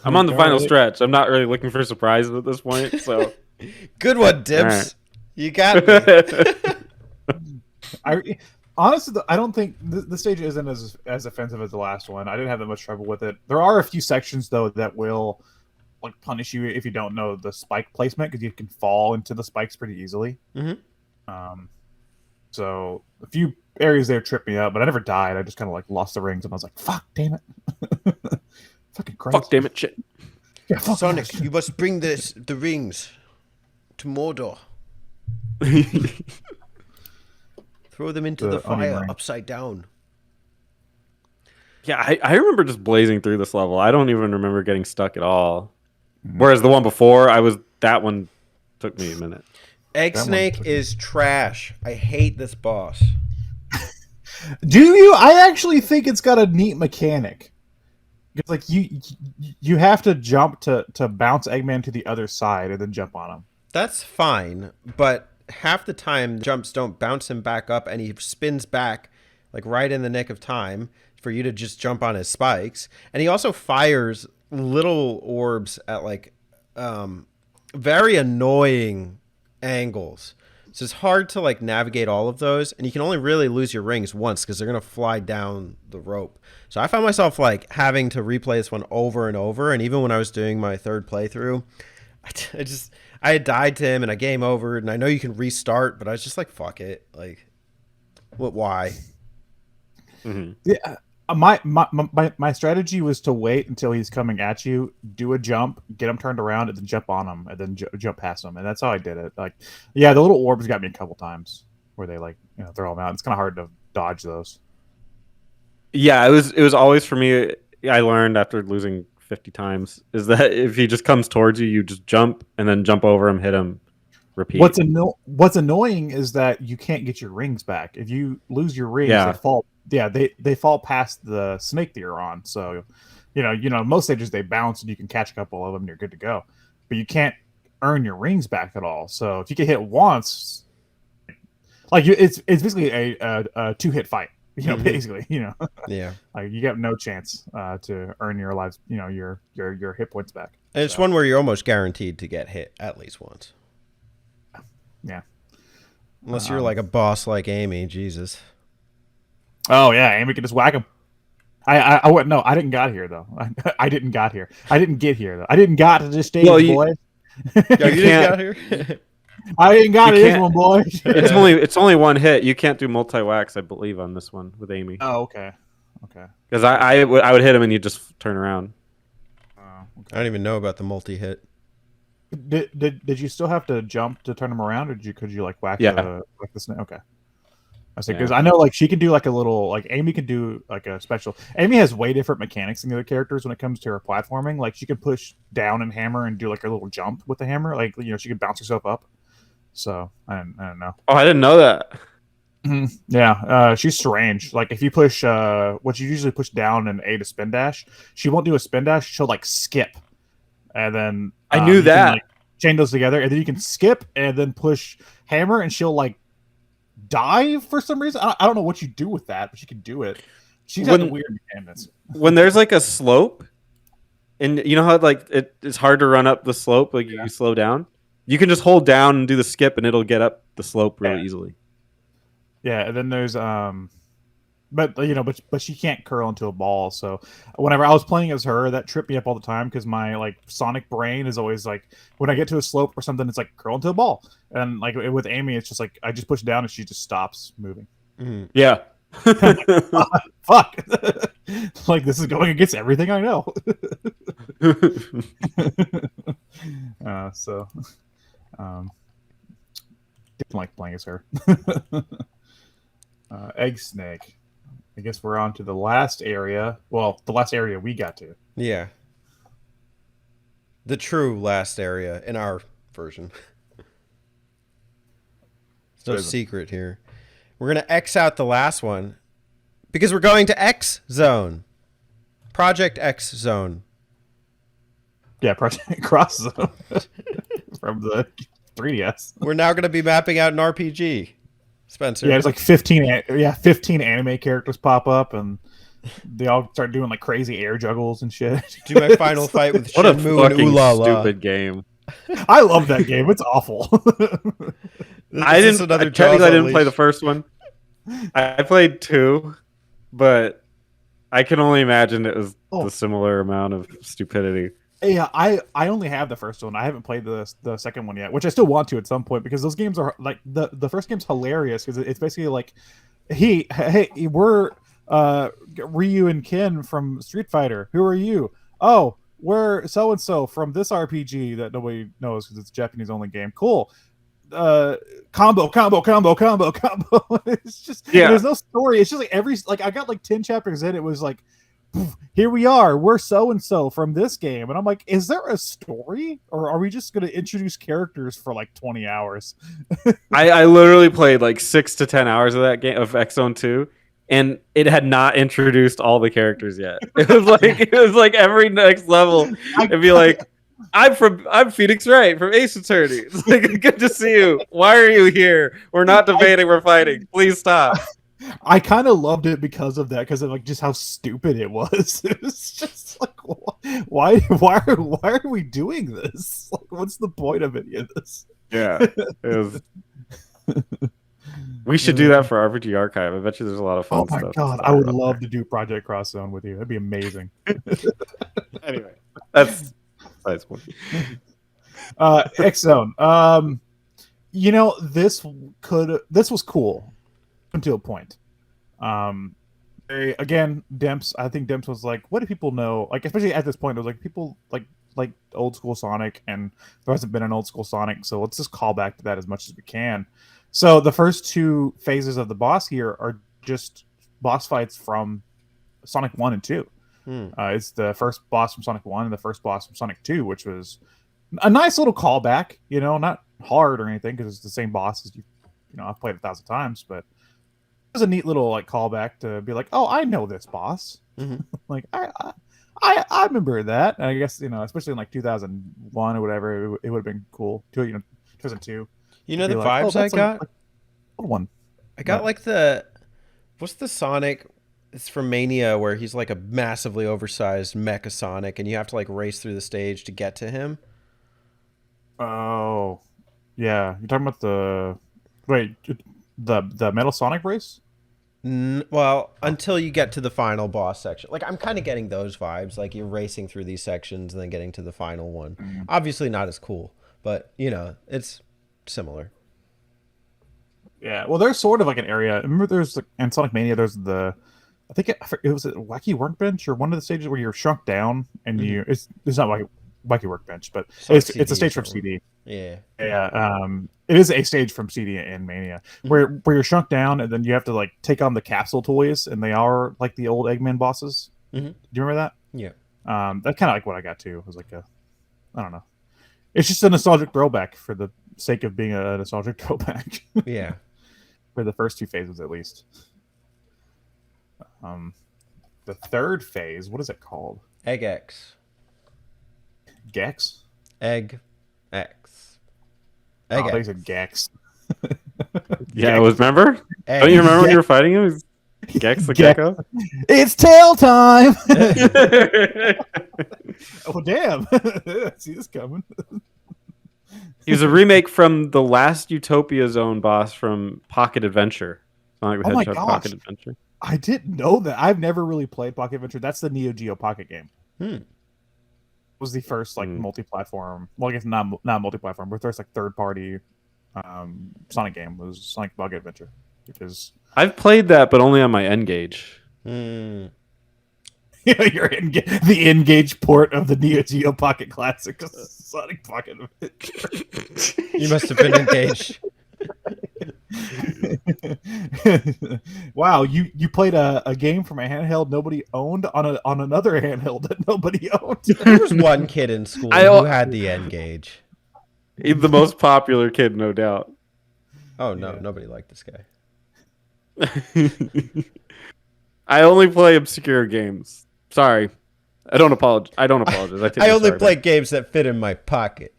I'm on the final Alright. stretch. I'm not really looking for surprises at this point. So Good one, Dips. Alright. You got me. Honestly, I don't think the stage isn't as offensive as the last one. I didn't have that much trouble with it. There are a few sections though that will like punish you if you don't know the spike placement because you can fall into the spikes pretty easily. Mhm. So a few areas there tripped me up, but I never died. I just kind of like lost the rings, and I was like, "Fuck, damn it, fucking Christ, fuck, damn it, shit. yeah, fuck Sonic, yes. you must bring the rings to Mordor. Throw them into The the onion fire ring. upside down. Yeah, I remember just blazing through this level. I don't even remember getting stuck at all. Whereas the one before, that one took me a minute. Egg That one Snake took- is trash. I hate this boss. Do you? I actually think it's got a neat mechanic. It's like you have to jump to bounce Eggman to the other side and then jump on him. That's fine, but half the time jumps don't bounce him back up, and he spins back like right in the nick of time for you to just jump on his spikes. And he also fires little orbs at like very annoying angles. So it's hard to like navigate all of those, and you can only really lose your rings once because they're gonna fly down the rope. So I found myself like having to replay this one over and over, and even when I was doing my third playthrough, I had died to him and I game over, and I know you can restart, but I was just like, fuck it, like, what? Why? Mm-hmm. Yeah, my strategy was to wait until he's coming at you, do a jump, get him turned around, and then jump on him, and then jump past him, and that's how I did it. Like, yeah, the little orbs got me a couple times where they like throw them out. It's kind of hard to dodge those. Yeah, it was always for me. I learned after losing 50 times is that if he just comes towards you, you just jump and then jump over him, hit him, repeat. What's annoying is that you can't get your rings back. If you lose your rings, Yeah. they fall. Yeah, they fall past the snake that you're on. So, most stages they bounce and you can catch a couple of them and you're good to go. But you can't earn your rings back at all. So if you get hit once, like it's basically a 2-hit fight. Mhm. Basically, Yeah, like you got no chance to earn your lives. Your hit points back. and it's So, one where you're almost guaranteed to get hit at least once, yeah. unless you're like a boss like Amy. Jesus. Oh yeah, Amy can just whack him. I wouldn't. No, I didn't got here though. I didn't got here. I didn't get here though. I didn't got to this stage, Well, you- boys. Yeah, you can't- just got here. I ain't got You it, this can't- one, boys. It's only one hit. You can't do multi-wax, I believe, on this one with Amy. Oh, okay. Okay. Because I would hit him and you just turn around. Oh, I okay. don't even know about the multi-hit. Did you still have to jump to turn him around, or could you like whack Yeah. the snake? Okay. I see, Yeah. because I know like she can do like a little like Amy can do like a special. Amy has way different mechanics than the other characters when it comes to her platforming. Like she can push down and hammer and do like a little jump with the hammer. Like she can bounce herself up. So I don't know. Oh, I didn't know that. Yeah, she's strange. Like if you push what you usually push down and A to spin dash, she won't do a spin dash. She'll like skip, and then I knew you can, that. like, chain those together, and then you can skip and then push hammer, and she'll like dive for some reason. I don't know what you do with that, but she can do it. She's got the When- weird mechanics. When there's like a slope, and you know how like it's hard to run up the slope, like you slow down. You can just hold down and do the skip, and it'll get up the slope really Yeah. easily. Yeah, and then there's but she can't curl into a ball. So whenever I was playing as her, that tripped me up all the time because my like Sonic brain is always like when I get to a slope or something, it's like curl into a ball. And like with Amy, it's just like I just push down and she just stops moving. Mhm. Yeah. Fuck. Like this is going against everything I know. So didn't like playing as her. Egg snake. I guess we're on to the last area. Well, the last area we got to. Yeah. The true last area in our version. There's no secret here. We're going to X out the last one because we're going to X Zone. Project X Zone. Yeah, Project Cross Zone from the 3DS. We're now going to be mapping out an RPG. Spencer. Yeah, it's like 15 anime characters pop up and they all start doing like crazy air juggles and shit. Do my final fight with What a Shenmue and fucking Ulala. stupid game. I love that game. It's awful. I didn't play the first one. I played 2, but I can only imagine it was the similar amount of stupidity. Yeah, I only have the first one. I haven't played the second one yet, which I still want to at some point because those games are like the first game's hilarious because it's basically like, hey, we're Ryu and Ken from Street Fighter. Who are you? Oh, we're so and so from this RPG that nobody knows because it's a Japanese only game. Cool. Combo. It's just there's no story. It's just like I got like 10 chapters in. It was like, here we are. We're so and so from this game, and I'm like, is there a story, or are we just going to introduce characters for like 20 hours? I literally played like 6 to 10 hours of that game of X Zone 2, and it had not introduced all the characters yet. It was like every next level, it'd be like, I'm Phoenix Wright from Ace Attorney. It's like, good to see you. Why are you here? We're not debating. We're fighting. Please stop. I kind of loved it because of that, because of like just how stupid it was. It was just like, why are we doing this? Like, what's the point of any of this? Yeah, it was. We should do that for RPG Archive. I bet you there's a lot of fun stuff. Oh my god, I would love to do Project Cross Zone with you. That'd be amazing. Anyway, that's one. X Zone. This was cool until a point. Again, Demps. I think Demps was like, "What do people know?" Like, especially at this point, it was like people like old school Sonic, and there hasn't been an old school Sonic, so let's just call back to that as much as we can. So the first 2 phases of the boss here are just boss fights from Sonic 1 and 2. It's the first boss from Sonic 1 and the first boss from Sonic 2, which was a nice little callback. Not hard or anything because it's the same boss as I've played 1,000 times, but it was a neat little like callback to be like, oh, I know this boss. Mm-hmm. Like I remember that. And I guess especially in like 2001 or whatever, it would have been cool. 2002. The like, vibes I got. Like old one. I got like what's the Sonic? It's from Mania where he's like a massively oversized Mecha Sonic, and you have to like race through the stage to get to him. Oh, yeah. You're talking about the Metal Sonic race? Well, until you get to the final boss section. Like, I'm kind of getting those vibes. Like, you're racing through these sections and then getting to the final one. Mm. Obviously not as cool, but, it's similar. Yeah, well, there's sort of like an area. Remember, there's in Sonic Mania, there's I think it was a Wacky Workbench or one of the stages where you're shrunk down and it's not Wacky Workbench, but it's a stage from CD. Yeah. It is a stage from CD in Mania where you're shrunk down and then you have to like take on the capsule toys, and they are like the old Eggman bosses. Mm-hmm. Do you remember that? Yeah. That's kind of like what I got too. It was like I don't know. It's just a nostalgic throwback for the sake of being a nostalgic throwback. Yeah. For the first 2 phases, at least. The third phase, what is it called? Egg X. Gex? Egg X. Egg X. They said Gex. Yeah, it was. Remember? Egg. Don't you remember when you were fighting him? It was Gex the gecko. It's tail time. Oh damn! See this coming. He was a remake from the last Utopia Zone boss from Pocket Adventure. Sonic the Hedgehog Pocket Adventure. I didn't know that. I've never really played Pocket Adventure. That's the Neo Geo Pocket game. It was the first like multi-platform. Well, I guess not multi-platform, but first like third-party Sonic game was Sonic Pocket Adventure, which is. I've played that, but only on my N gauge. The Engage port of the Neo Geo Pocket Classic Sonic Pocket Adventure. You must have been engaged. Wow, you played a game from a handheld nobody owned on another handheld that nobody owned. There was one kid in school who had the N-Gage. He's the most popular kid, no doubt. Oh no, nobody liked this guy. I only play obscure games. Sorry. I don't apologize. I I only play games that fit in my pocket.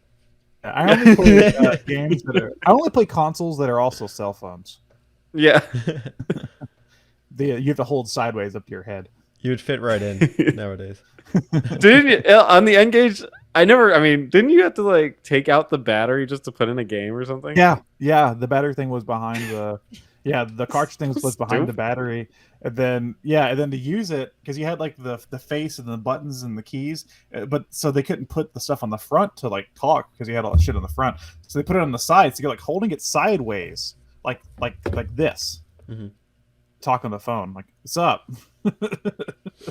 I only play games that are. I only play consoles that are also cell phones. Yeah. You have to hold sideways up to your head. You would fit right in nowadays. Didn't you, on the N-Gage? Didn't you have to like take out the battery just to put in a game or something? Yeah. The battery thing was behind the. Yeah, the cartridge thing was behind the battery, and then to use it because you had like the face and the buttons and the keys, but so they couldn't put the stuff on the front to like talk because you had all that shit on the front. So they put it on the sides. So you're like holding it sideways, like this, talk on the phone. Like, what's up?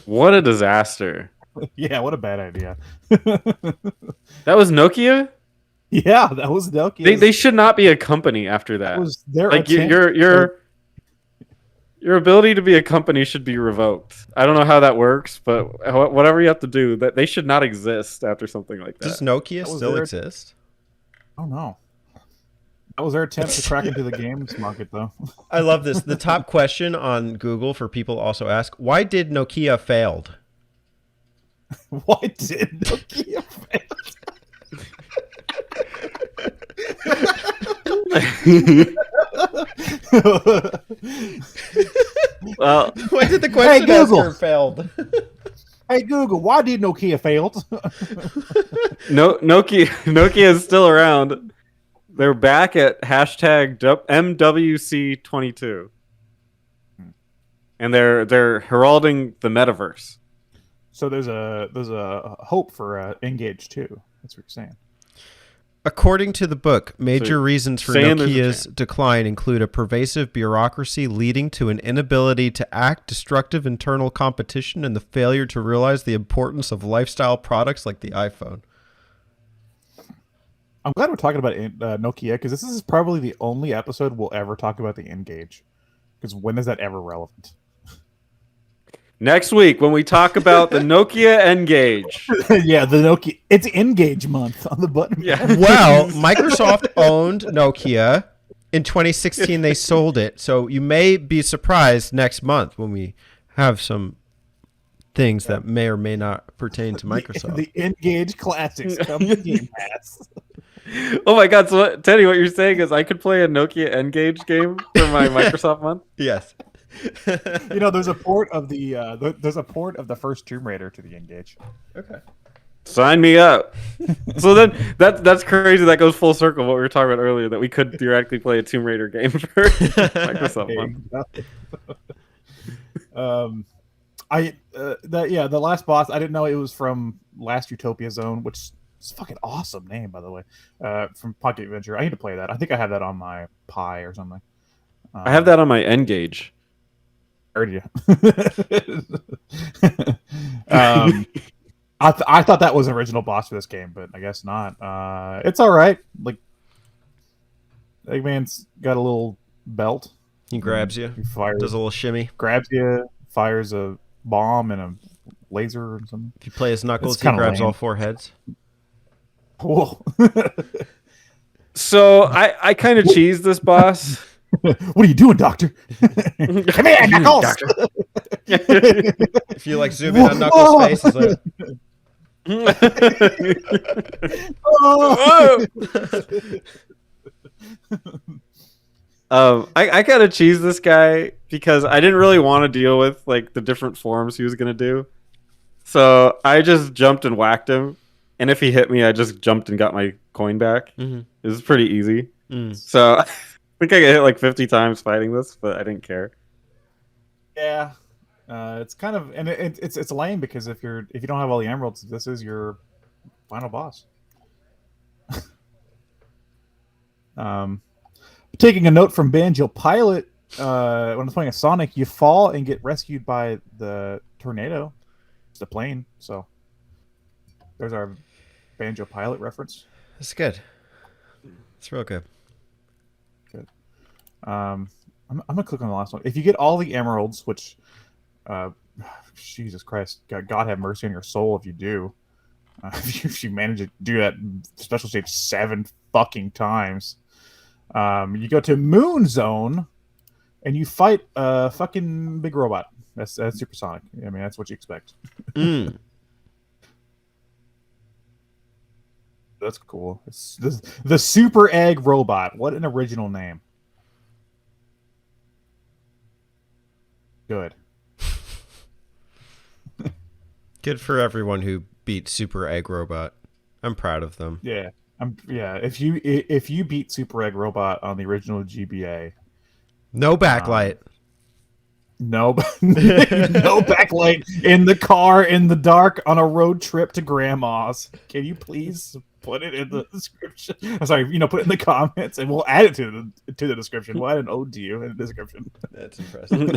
What a disaster! Yeah, what a bad idea. That was Nokia. Yeah, that was Nokia. They should not be a company after that. That was their like attempt. your ability to be a company should be revoked. I don't know how that works, but whatever you have to do, that they should not exist after something like that. Does Nokia still exist? Oh no. That was their attempt to crack into the games market, though. I love this. The top question on Google for people also ask, why did Nokia failed? Why did Nokia fail? Well, Why did the question Google. asker failed? Hey Google, why did Nokia failed? Nokia is still around. They're back at hashtag MWC22, and they're heralding the metaverse. So there's a hope for Engage too. That's what you're saying. According to the book, major reasons for saying there's a Nokia's chance. decline include a pervasive bureaucracy leading to an inability to act, destructive internal competition, and the failure to realize the importance of lifestyle products like the iPhone. I'm glad we're talking about Nokia because this is probably the only episode we'll ever talk about the Engage. Because when is that ever relevant? Next week, when we talk about the Nokia N-Gage. Yeah, the Nokia. It's Engage month on the button. Yeah. Well, Microsoft owned Nokia. In 2016, they sold it. So you may be surprised next month when we have some things that may or may not pertain to Microsoft. The Engage Classics come to Game Pass. Oh my God! So, Teddy, what you're saying is I could play a Nokia N-Gage game for my Microsoft month? Yes. You know, there's a port of the first Tomb Raider to the Engage. Okay. Sign me up. So then that's crazy. That goes full circle. What we were talking about earlier, that we could theoretically play a Tomb Raider game for Microsoft month. The last boss. I didn't know it was from Last Utopia Zone, which is a fucking awesome name, by the way. From Pocket Adventure. I need to play that. I think I have that on my Pi or something. I have that on my N-Gage. Heard you. I thought that was the original boss for this game, but I guess not. It's all right. Like, Eggman's got a little belt. He grabs you, He fires, does a little shimmy. grabs you, fires a bomb and a laser or something. If you play his Knuckles, It's he kinda grabs lame. all four heads. Cool. So I kind of cheesed this boss. What are you doing, Doctor? Come here, Knuckles. If you like zoom in on Knuckles' face, he's like, Oh. I kind of cheesed this guy because I didn't really want to deal with like the different forms he was gonna do. So I just jumped and whacked him, and if he hit me, I just jumped and got my coin back. It was pretty easy. So I think I got hit like 50 times fighting this, but I didn't care. Yeah, it's kind of it's lame because if you don't have all the emeralds, this is your final boss. Taking a note from Banjo Pilot, when I'm playing a Sonic, you fall and get rescued by the tornado. the plane. So there's our Banjo Pilot reference. It's good. It's real good. Good. I'm gonna click on the last one. If you get all the emeralds, which, Jesus Christ, God have mercy on your soul if you do. If you manage to do that special stage 7 fucking times, you go to Moon Zone, and you fight a fucking big robot. That's supersonic. I mean, that's what you expect. That's cool. It's the Super Egg Robot. What an original name. Good. Good for everyone who beat Super Egg Robot. I'm proud of them. Yeah. If you beat Super Egg Robot on the original GBA, No backlight. no backlight in the car in the dark on a road trip to grandma's. Can you please put it in the description? I'm sorry, put it in the comments, and we'll add it to the description. We'll add an ode to you in the description. That's impressive.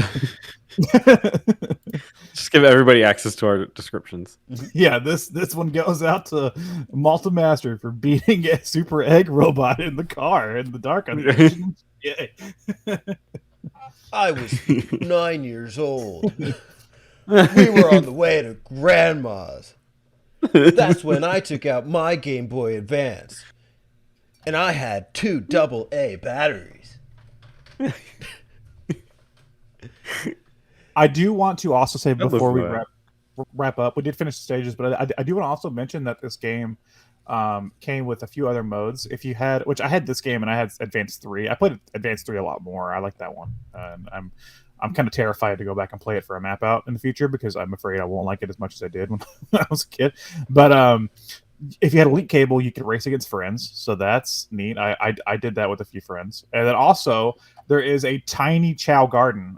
Just give everybody access to our descriptions. Yeah, this one goes out to Malta Master for beating a Super Egg Robot in the car in the dark on the original GBA. I was 9 years old. We were on the way to Grandma's. That's when I took out my Game Boy Advance. And I had 2 AA batteries. I do want to also say That before we looks wrap up, we did finish the stages, but I do want to also mention that this game came with a few other modes. If you had, which I had this game and I had Advance 3. I played Advance 3 a lot more. I like that one. And I'm kind of terrified to go back and play it for a map out in the future because I'm afraid I won't like it as much as I did when I was a kid. But if you had a link cable, you could race against friends, so that's neat. I did that with a few friends, and then also there is a tiny Chow Garden.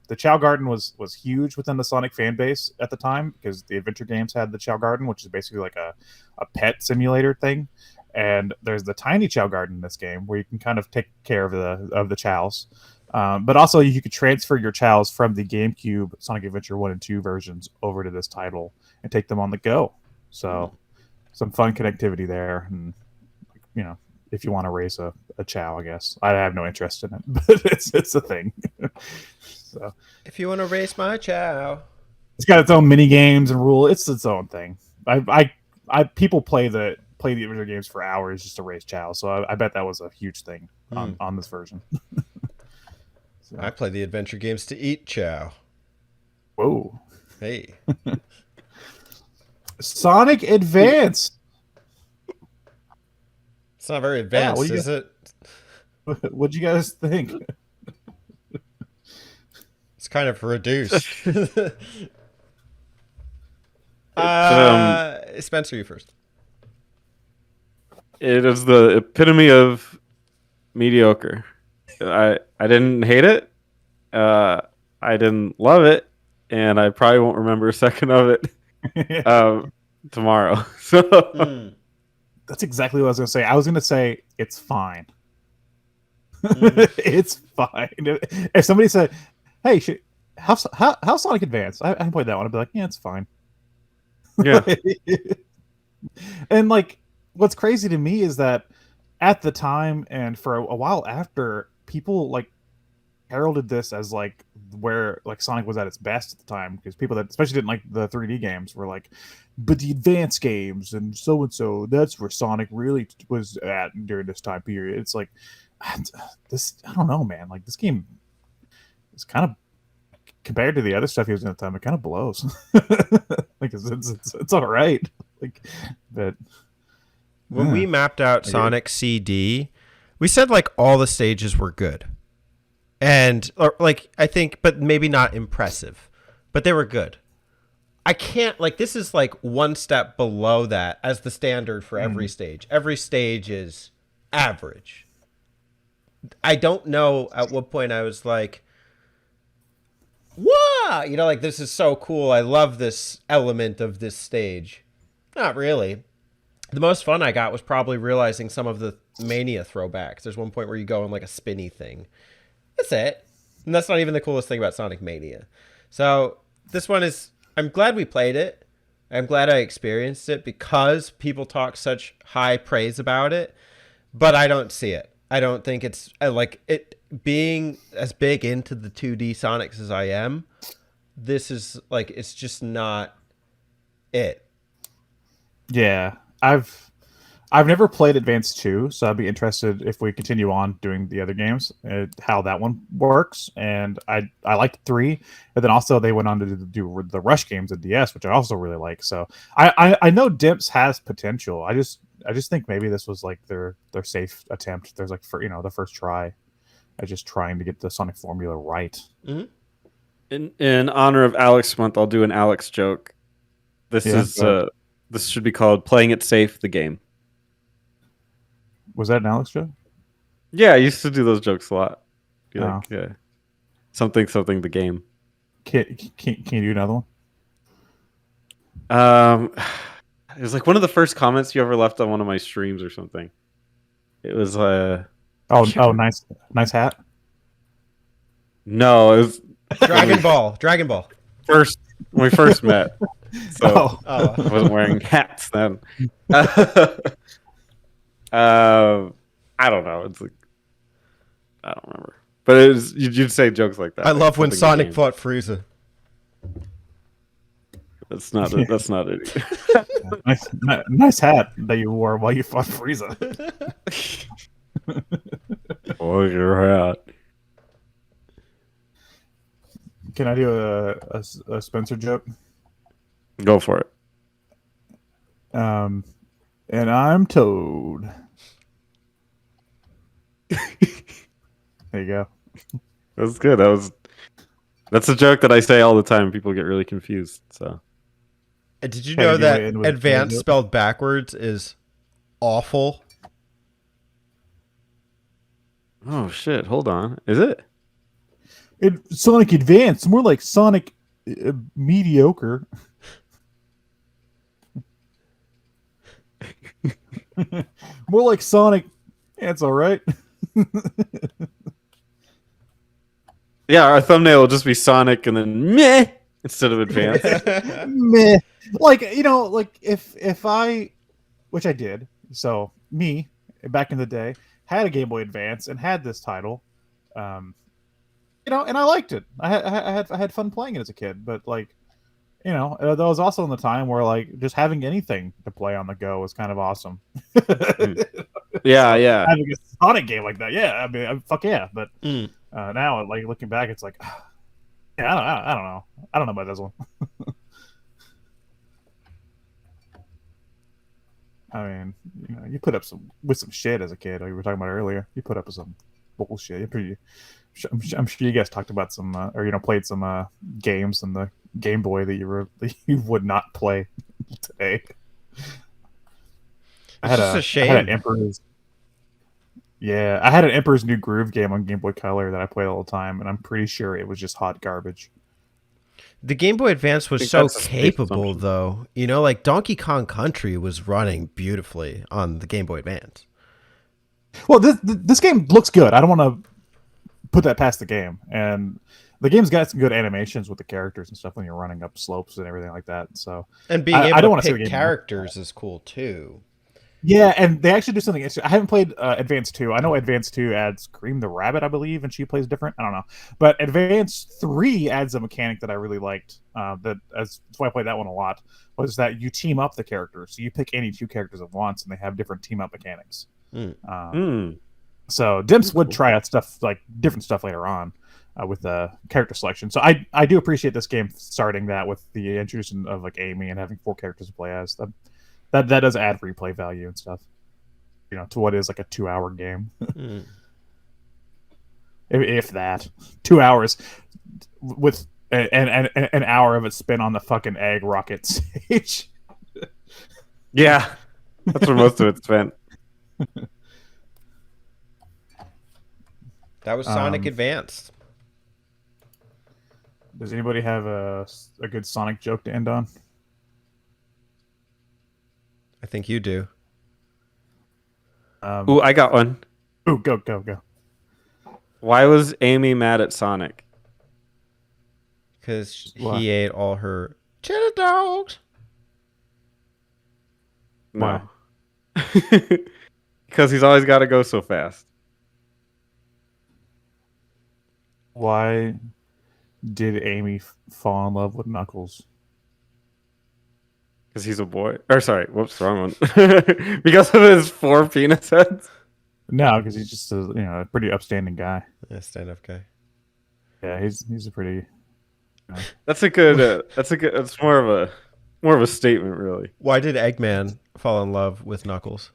The Chow Garden was huge within the Sonic fan base at the time because the adventure games had the Chow Garden, which is basically like a pet simulator thing. And there's the tiny Chow Garden in this game where you can kind of take care of the chows. But also you could transfer your chows from the GameCube Sonic Adventure 1 and 2 versions over to this title and take them on the go. So some fun connectivity there. And, if you want to raise a chow, I guess. I have no interest in it, but it's a thing. So If you want to race my chow. it's got its own mini games and rule. It's its own thing. People play the adventure games for hours just to raise chow. So I bet that was a huge thing on this version. So. I play the adventure games to eat chow. Whoa. Hey. Sonic Advance. It's not very advanced, Yeah, is it? What'd you guys think? It's kind of reduced. Spencer, you first. It is the epitome of mediocre. I didn't hate it. I didn't love it, and I probably won't remember a second of it tomorrow. So That's exactly what I was going to say. I was going to say it's fine. It's fine. If somebody said, "Hey, how's Sonic Advance?" I haven't played that one. I'd be like, "Yeah, it's fine." yeah, And like, what's crazy to me is that at the time and for a while after, people like heralded this as like where like Sonic was at its best at the time, because people that especially didn't like the 3D games were like, but the advanced games and so that's where Sonic really was at during this time period. It's like this, I don't know, man. Like this game is kind of, compared to the other stuff he was doing at the time, it kind of blows. Like it's all right. Like, but When we mapped out Sonic CD, we said like all the stages were good. And or like I think, but maybe not impressive, but they were good. I can't, like, this is like one step below that as the standard for every stage. Every stage is average. I don't know at what point I was like, wow, like this is so cool. I love this element of this stage. Not really. The most fun I got was probably realizing some of the Mania throwbacks. There's one point where you go in like a spinny thing. That's it. And that's not even the coolest thing about Sonic Mania. So this one is I'm glad we played it. I'm glad I experienced it because people talk such high praise about it, but I don't see it. I don't think it's like it being as big into the 2D Sonics as I am. This is like it's just not it. Yeah, I've never played Advance 2, so I'd be interested if we continue on doing the other games, how that one works. And I liked 3, but then also they went on to do the Rush games at DS, which I also really like. So I know Dimps has potential. I just think maybe this was like their safe attempt. There's like the first try at just trying to get the Sonic formula right. Mm-hmm. In honor of Alex Month, I'll do an Alex joke. This should be called "Playing It Safe," the game. Was that an Alex joke? Yeah, I used to do those jokes a lot. Be Oh. like, yeah, something, the game. Can you do another one? It was like one of the first comments you ever left on one of my streams or something. It was Oh, nice hat. no, it was Dragon Ball. first when we first met. So Oh. I wasn't wearing hats then. I don't know. It's like I don't remember, but it was, you'd say jokes like that. I like love when something Sonic game. fought Frieza. That's not it. That's not it. Either. Nice hat that you wore while you fought Frieza. Oh, your hat. Can I do a Spencer joke? Go for it. And I'm Toad. There you go. That's good. That's a joke that I say all the time. People get really confused. So Did you Hey, know do that you end with advanced joke? spelled backwards is awful? oh shit, hold on. Is it? Sonic Advance, more like Sonic mediocre. More like Sonic. Yeah, it's all right. Yeah, our thumbnail will just be Sonic and then meh instead of Advance. Meh. Like like if I, which I did. So me back in the day had a Game Boy Advance and had this title, and I liked it. I had fun playing it as a kid, but like. That was also in the time where like just having anything to play on the go was kind of awesome. Yeah, yeah. Having a Sonic game like that, yeah, I mean, fuck yeah. But Mm. now, like looking back, it's like, yeah, I don't know. I don't know about this one. I mean, you put up with some shit as a kid. Like we were talking about earlier, you put up with some bullshit. I'm sure you guys talked about some, or played some games in the Game Boy that you would not play today. It's just a I shame. had an Emperor's. Yeah, I had an Emperor's New Groove game on Game Boy Color that I played all the time, and I'm pretty sure it was just hot garbage. The Game Boy Advance was think so that's a safe capable, assumption. though. Like Donkey Kong Country was running beautifully on the Game Boy Advance. Well, this game looks good. I don't want to put that past the game, and the game's got some good animations with the characters and stuff when you're running up slopes and everything like that. So, And being I able don't to wanna see the pick game characters is cool, too. yeah, and they actually do something. I haven't played Advance 2. I know Advance 2 adds Cream the Rabbit, I believe, and she plays different. I don't know, but Advance 3 adds a mechanic that I really liked. That's why I played that one a lot. Was that you team up the characters, so you pick any 2 characters at once, and they have different team up mechanics. Mm. So Dimps would try out stuff like different stuff later on with the character selection. So I do appreciate this game starting that with the introduction of like Amy and having 4 characters to play as. That does add replay value and stuff. To what is like a 2-hour game. Mm. if that 2 hours with an hour of it spent on the fucking egg rocket stage. Yeah, that's where most of it's spent. That was Sonic Advance. Does anybody have a good Sonic joke to end on? I think you do. Ooh, I got one. Ooh, go. Why was Amy mad at Sonic? Because Why? he ate all her Cheddar dogs. No. Because he's always got to go so fast. Why did Amy fall in love with Knuckles? Because he's a boy. Or sorry, whoops, wrong one. Because of his 4 penis heads. No, because he's just a pretty upstanding guy. Yeah, stand-up guy. Yeah, he's a pretty. That's a good. That's more of a statement, really. Why did Eggman fall in love with Knuckles?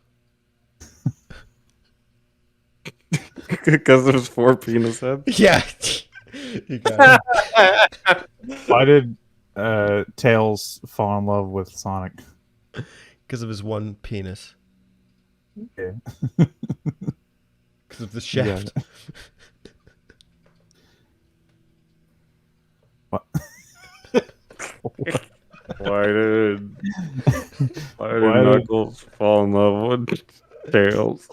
Because of his 4 penis heads. Yeah. You got it. Why did Tails fall in love with Sonic? Because of his 1 penis. Yeah. Because of the shaft. What? Why did Knuckles fall in love with Tails?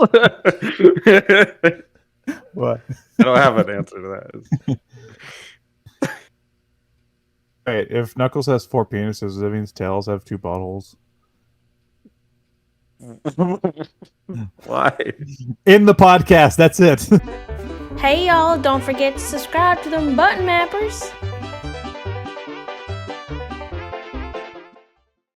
What? I don't have an answer to that. Wait, if Knuckles has 4 penises, that means Tails have 2 buttholes. Why? In the podcast, that's it. Hey y'all, don't forget to subscribe to them button mappers.